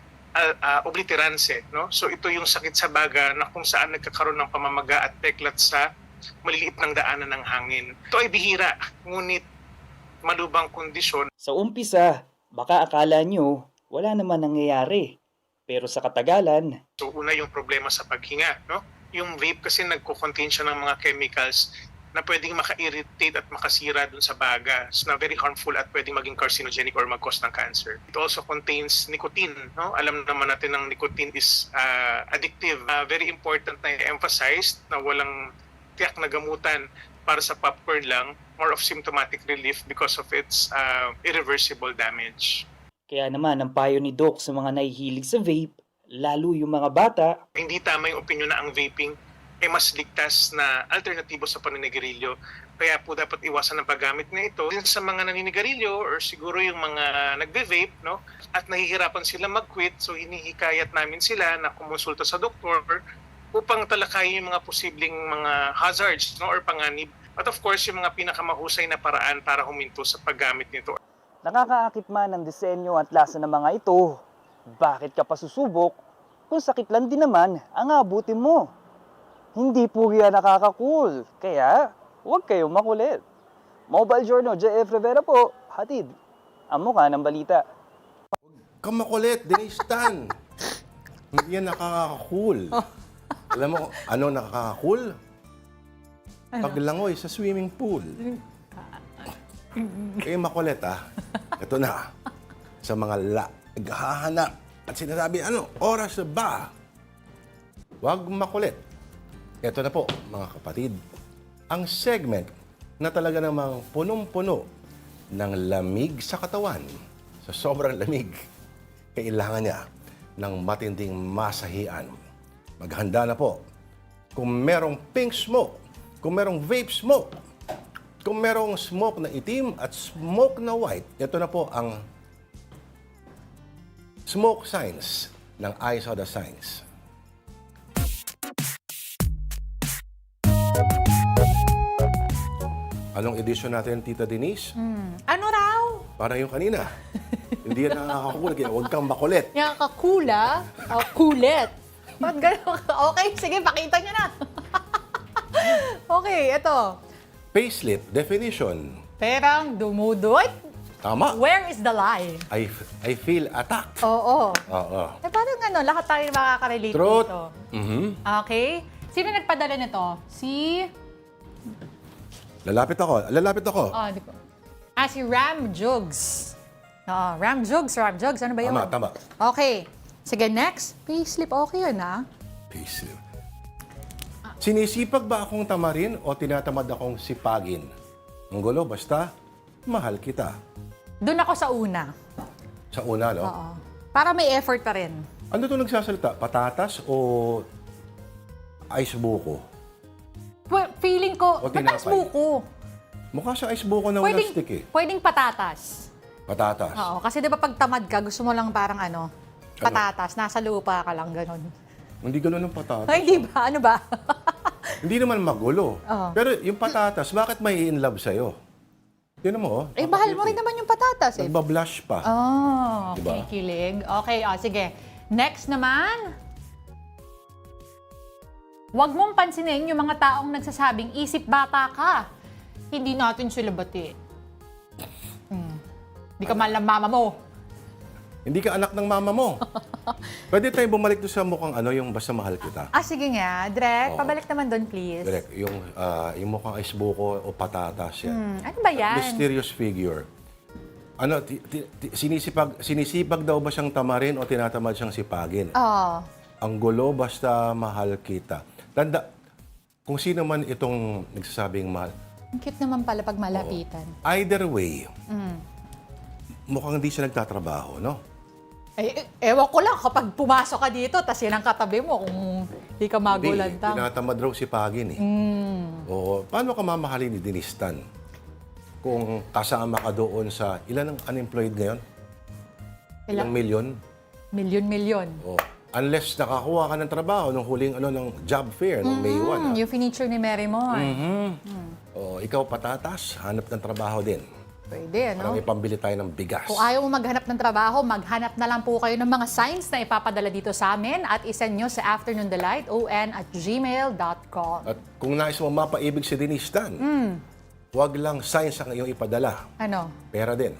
[SPEAKER 25] obliterans, no? So ito yung sakit sa baga na kung saan nagkakaroon ng pamamaga at peklat sa maliliit ng daanan ng hangin. Ito ay bihira, ngunit malubhang kondisyon.
[SPEAKER 23] Sa umpisa, baka akala nyo wala naman nangyayari. Pero sa katagalan,
[SPEAKER 25] so una yung problema sa paghinga, no? Yung vape kasi nagko-contain siya ng mga chemicals na pwedeng maka-irritate at makasira dun sa baga. So na very harmful at pwedeng maging carcinogenic or mag-cause ng cancer. It also contains nicotine, no? Alam naman natin ng nicotine is addictive. Very important na i-emphasize na walang tiyak na gamutan para sa popcorn lang, more of symptomatic relief because of its irreversible damage.
[SPEAKER 23] Kaya naman ang payo ni Doc sa mga nahihilig sa vape, lalo yung mga bata.
[SPEAKER 25] Hindi tama yung opinion na ang vaping ay mas ligtas na alternatibo sa paninigarilyo. Kaya po dapat iwasan ang paggamit na ito din sa mga naninigarilyo or siguro yung mga nagbe-vape, no? At nahihirapan sila mag-quit, so hinihikayat namin sila na kumonsulta sa doktor upang talakayin yung mga posibleng mga hazards, no, or panganib. At of course, yung mga pinakamahusay na paraan para huminto sa paggamit nito.
[SPEAKER 23] Nakakaakit man ang disenyo at lasa ng mga ito. Bakit ka pa susubok kung sakit lang din naman ang abutin mo? Hindi po yan nakaka-cool. Kaya, huwag kayong makulit. Mobile Journal, JF Rivera po, hatid ang mukha ng balita.
[SPEAKER 2] Huwag makulit, Denise Tan. Hindi yan nakaka-cool. Alam mo, ano nakaka-cool? Paglangoy sa swimming pool. Makulit Ito na. Sa mga naghahanap At sinasabi, oras na ba? Huwag makulit. Ito na po, mga kapatid, ang segment na talaga namang punong-puno ng lamig sa katawan. Sa sobrang lamig, kailangan niya ng matinding masahian. Maghanda na po. Kung merong pink smoke, kung merong vape smoke, kung merong smoke na itim at smoke na white, ito na po ang smoke signs ng Eyes of the Signs. Anong edisyon natin, Tita Denise?
[SPEAKER 1] Ano raw?
[SPEAKER 2] Para yung kanina. Hindi yan nakakakulit. Kaya huwag kang makulit.
[SPEAKER 1] Yung kakula? O, kulit. Ba't ganun? Okay, sige, pakita nyo na. Okay, ito.
[SPEAKER 2] Payslip definition.
[SPEAKER 1] Perang dumudot.
[SPEAKER 2] Tama.
[SPEAKER 1] Where is the lie?
[SPEAKER 2] I feel attacked.
[SPEAKER 1] Oo.
[SPEAKER 2] Oo.
[SPEAKER 1] Parang lahat tayo makaka-relate
[SPEAKER 2] Truth.
[SPEAKER 1] dito.
[SPEAKER 2] Mhm.
[SPEAKER 1] Okay. Sino nagpadala nito? Si...
[SPEAKER 2] Lalapit ako.
[SPEAKER 1] Di ko. Si Ram Jugs. Ram Jugs. Ano ba yun?
[SPEAKER 2] Tama.
[SPEAKER 1] Okay. Sige, next. Payslip, okay yun,
[SPEAKER 2] Payslip. Sinisipag ba akong tamarin o tinatamad akong sipagin? Ang gulo, basta mahal kita.
[SPEAKER 1] Doon ako sa una.
[SPEAKER 2] Sa una, no?
[SPEAKER 1] Oo. Para may effort pa rin.
[SPEAKER 2] Ano to nagsasalita? Patatas o ice buko?
[SPEAKER 1] Feeling ko,
[SPEAKER 2] O
[SPEAKER 1] ba't
[SPEAKER 2] tinapay?
[SPEAKER 1] ice buko?
[SPEAKER 2] Mukha sa ice buko na walang stick eh.
[SPEAKER 1] Pwedeng patatas.
[SPEAKER 2] Patatas.
[SPEAKER 1] Oo, kasi di ba pag tamad ka, gusto mo lang parang patatas, nasa lupa ka lang, ganun.
[SPEAKER 2] Hindi ganun ang patatas.
[SPEAKER 1] Ay, di ba? Ano ba?
[SPEAKER 2] Hindi naman magulo.
[SPEAKER 1] Oo.
[SPEAKER 2] Pero yung patatas, bakit may in love sa'yo? Yun mo,
[SPEAKER 1] Mahal mo rin naman yung patatas eh.
[SPEAKER 2] Nagbablush pa.
[SPEAKER 1] Oh,
[SPEAKER 2] Diba?
[SPEAKER 1] kikilig. Okay, sige. Next naman. Huwag mong pansinin yung mga taong nagsasabing isip bata ka. Hindi natin sila bati. Hindi ka mahal ng mama mo.
[SPEAKER 2] Hindi ka anak ng mama mo. Pwede tayo bumalik doon sa mukhang yung basta mahal kita.
[SPEAKER 1] Sige nga. Direk,
[SPEAKER 2] Oo.
[SPEAKER 1] pabalik naman doon, please.
[SPEAKER 2] Direct, yung mukhang ice buko o patatas yan.
[SPEAKER 1] Ano ba yan?
[SPEAKER 2] Mysterious figure. Sinisipag daw ba siyang tamarin o tinatamad siyang sipagin?
[SPEAKER 1] Oo.
[SPEAKER 2] Ang gulo basta mahal kita. Tanda, kung sino man itong nagsasabing mahal,
[SPEAKER 1] Ang cute naman pala pag malapitan.
[SPEAKER 2] either way, mukhang hindi siya nagtatrabaho, no?
[SPEAKER 1] Ewan ko lang, kapag pumasok ka dito, tas yan ang katabi mo kung di ka
[SPEAKER 2] Hindi,
[SPEAKER 1] magulantang.
[SPEAKER 2] tinatamad raw sipagin eh. Oo. Paano ka mamahalin ni Dinistan? Kung kasama ka doon sa, ilan ang unemployed ngayon? Ilang milyon?
[SPEAKER 1] Milyon.
[SPEAKER 2] Oo. Unless nakakuha ka ng trabaho nung huling ng job fair nung May 1.
[SPEAKER 1] Yung feature ni Mary Moy.
[SPEAKER 2] Ikaw patatas, hanap ng trabaho din.
[SPEAKER 1] Pwede,
[SPEAKER 2] Parang ipambili tayo ng bigas.
[SPEAKER 1] Kung ayaw mo maghanap ng trabaho, maghanap na lang po kayo ng mga signs na ipapadala dito sa amin at isend nyo sa afternoondelight@gmail.com.
[SPEAKER 2] At kung nais mo mapaibig si Dinistan, huwag lang signs ang iyong ipadala.
[SPEAKER 1] Ano?
[SPEAKER 2] Pera din.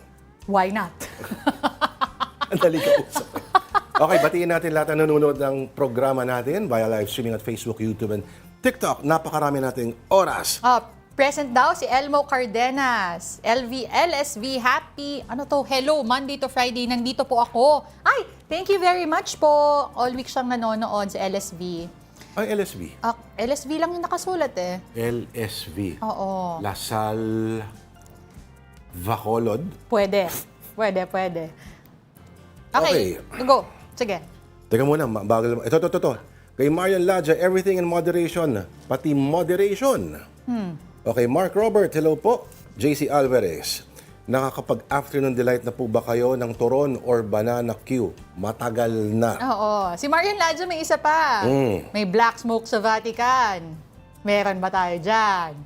[SPEAKER 1] Why not?
[SPEAKER 2] Ang dali ka usap. Okay, batiin natin lahat na nanonood ng programa natin via live streaming at Facebook, YouTube, and TikTok. Napakarami nating oras.
[SPEAKER 1] Present daw si Elmo Cardenas. LSV, happy. Hello, Monday to Friday. Nandito po ako. Ay, thank you very much po. All week siyang nanonood sa LSV.
[SPEAKER 2] Ay, LSV.
[SPEAKER 1] LSV lang yung nakasulat eh.
[SPEAKER 2] LSV.
[SPEAKER 1] Oo.
[SPEAKER 2] Lasal Bacolod.
[SPEAKER 1] Pwede. Okay, go. Sige.
[SPEAKER 2] Teka muna, bagal. Ito. Kay Marian Ladja, everything in moderation. Pati moderation. Okay, Mark Robert, hello po. JC Alvarez, nakakapag-afternoon delight na po ba kayo ng turon or banana Q? Matagal na.
[SPEAKER 1] Oo. Si Marian Ladjo may isa pa. May black smoke sa Vatican. Meron ba tayo dyan?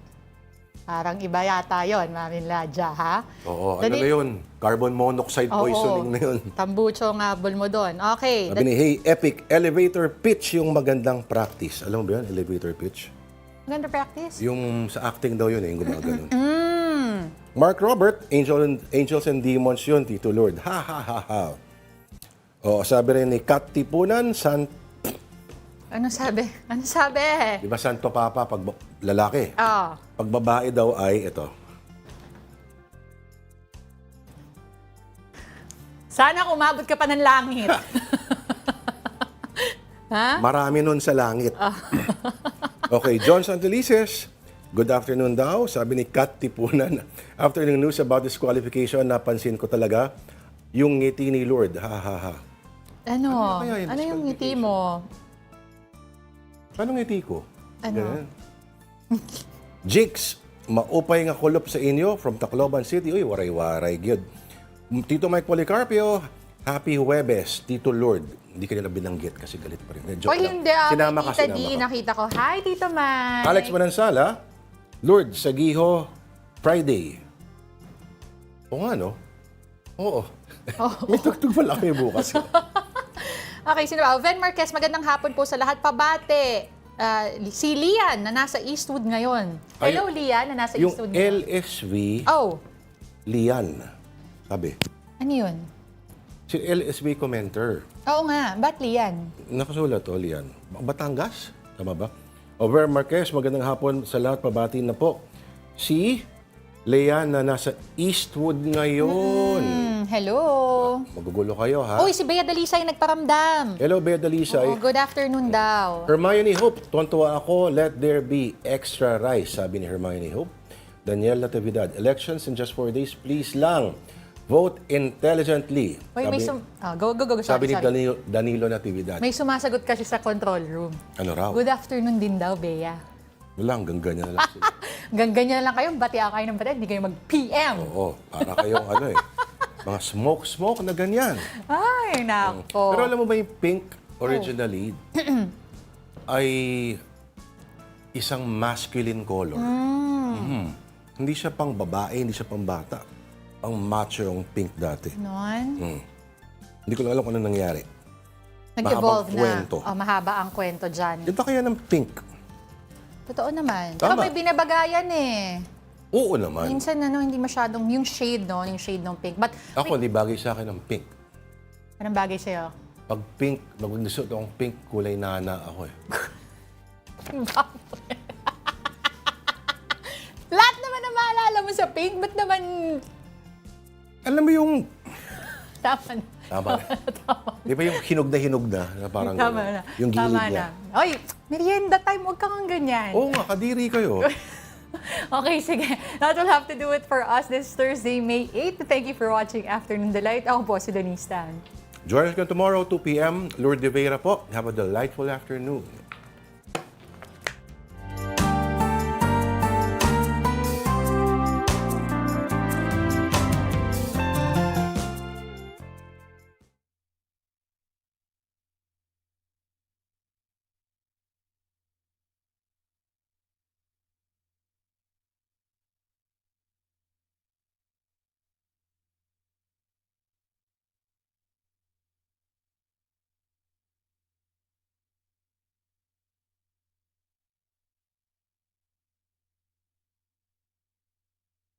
[SPEAKER 1] Parang iba yata yun, Marian Ladja, ha?
[SPEAKER 2] Oo, ano na yun? Carbon monoxide poisoning na yun.
[SPEAKER 1] Tambucho nga mo doon. Okay.
[SPEAKER 2] Sabi ni, hey, epic, elevator pitch yung magandang practice. Alam mo ba yun, elevator pitch?
[SPEAKER 1] Ganda practice?
[SPEAKER 2] Yung sa acting daw yun, yung gumagano'n. Mark Robert, Angels and Demons yun, Tito Lord. Ha, ha, ha, ha. O, sabi rin ni Kat Tipunan,
[SPEAKER 1] Ano sabi?
[SPEAKER 2] Di ba Santo Papa pag lalaki? Pag babae daw ay ito.
[SPEAKER 1] Sana umabot ka pa ng langit. Ha?
[SPEAKER 2] Marami nun sa langit. Okay, John Santelices, good afternoon daw. Sabi ni Kat Tipunan, after ng news about disqualification, napansin ko talaga yung ngiti ni Lord. Ha, ha, ha.
[SPEAKER 1] Ano?
[SPEAKER 2] kaya yun?
[SPEAKER 1] Ano yung ngiti mo?
[SPEAKER 2] Anong ngiti ko?
[SPEAKER 1] Ano?
[SPEAKER 2] Ganun. Jigs, maupay nga kulop sa inyo from Tacloban City. Uy, waray-waray, good. Tito Mike Policarpio, happy Huwebes, Tito Lord. Hindi ka nila binanggit kasi galit pa rin. Joke lang.
[SPEAKER 1] Hindi.
[SPEAKER 2] Sinama ka,
[SPEAKER 1] Tita D,
[SPEAKER 2] sinama ka.
[SPEAKER 1] nakita ko. Hi, Tito Mike.
[SPEAKER 2] Alex Manansala, Lord, Sagiho, Friday. Oo nga, no? Oo. May tugtog pala kayo bukas.
[SPEAKER 1] Okay, sino ba? Ven Marquez, magandang hapon po sa lahat. Pabate. Si Lian na nasa Eastwood ngayon. Hello, Lian na nasa
[SPEAKER 2] Yung
[SPEAKER 1] Eastwood ngayon.
[SPEAKER 2] LSV,
[SPEAKER 1] Oh,
[SPEAKER 2] Lian. Sabi.
[SPEAKER 1] ano yun?
[SPEAKER 2] Si LSV commenter.
[SPEAKER 1] Oo nga, ba't Lian?
[SPEAKER 2] Nakasulat to, Lian. Batangas? Tama ba? Over Marquez, magandang hapon sa lahat. Pabati na po. Si Lian na nasa Eastwood ngayon.
[SPEAKER 1] Hello.
[SPEAKER 2] Magugulo kayo, ha?
[SPEAKER 1] Uy, si Bea Dalisay nagparamdam.
[SPEAKER 2] Hello, Bea Dalisay.
[SPEAKER 1] Oo, good afternoon daw.
[SPEAKER 2] Hermione Hope, tuwan-tuwa ako, let there be extra rice, sabi ni Hermione Hope. Daniel Natividad, elections in just 4 days, please lang. Vote intelligently.
[SPEAKER 1] Uy, may go.
[SPEAKER 2] Sabi ni
[SPEAKER 1] Sorry.
[SPEAKER 2] Danilo Natividad.
[SPEAKER 1] May sumasagot kasi sa control room.
[SPEAKER 2] Ano raw?
[SPEAKER 1] Good afternoon din daw, Bea.
[SPEAKER 2] Wala, hanggang ganyan na lang sila.
[SPEAKER 1] Hanggang ganyan na lang kayo, bati kayo ng bati, hindi kayo mag-PM.
[SPEAKER 2] Oo, para kayong ano eh. Mga smoke na ganyan.
[SPEAKER 1] Ay, nako.
[SPEAKER 2] Pero alam mo ba yung pink originally ay isang masculine color. Hindi siya pang babae, hindi siya pang bata. Ang macho yung pink dati.
[SPEAKER 1] Noon?
[SPEAKER 2] Hindi ko lang alam kung ano nangyari.
[SPEAKER 1] Nag-evolve
[SPEAKER 2] Mahabang
[SPEAKER 1] na.
[SPEAKER 2] kwento.
[SPEAKER 1] Oh, mahaba ang kwento dyan.
[SPEAKER 2] Ito kaya ng pink.
[SPEAKER 1] Totoo naman. Pero
[SPEAKER 2] Tama.
[SPEAKER 1] may binabagayan eh.
[SPEAKER 2] Oo naman.
[SPEAKER 1] Minsan hindi masyadong yung shade, no? Yung shade ng pink. But
[SPEAKER 2] Ako, hindi bagay sa akin ang pink.
[SPEAKER 1] anong bagay sa'yo?
[SPEAKER 2] Pag pink, gusto akong pink, kulay nana ako eh.
[SPEAKER 1] Lahat naman na maalala mo sa pink, ba't naman...
[SPEAKER 2] Alam mo yung...
[SPEAKER 1] Tama na.
[SPEAKER 2] Tama na. Di ba yung hinog na parang
[SPEAKER 1] Tama
[SPEAKER 2] gano'n?
[SPEAKER 1] na.
[SPEAKER 2] Yung gilid
[SPEAKER 1] Tama
[SPEAKER 2] niya.
[SPEAKER 1] na. Oy, merienda time, huwag kang ganyan.
[SPEAKER 2] Oo nga, kadiri kayo.
[SPEAKER 1] Okay, sige. That will have to do it for us this Thursday, May 8. Thank you for watching Afternoon Delight. Ako po si Denise Tan.
[SPEAKER 2] Join us again tomorrow, 2 p.m. Lourdes de Vera po. Have a delightful afternoon.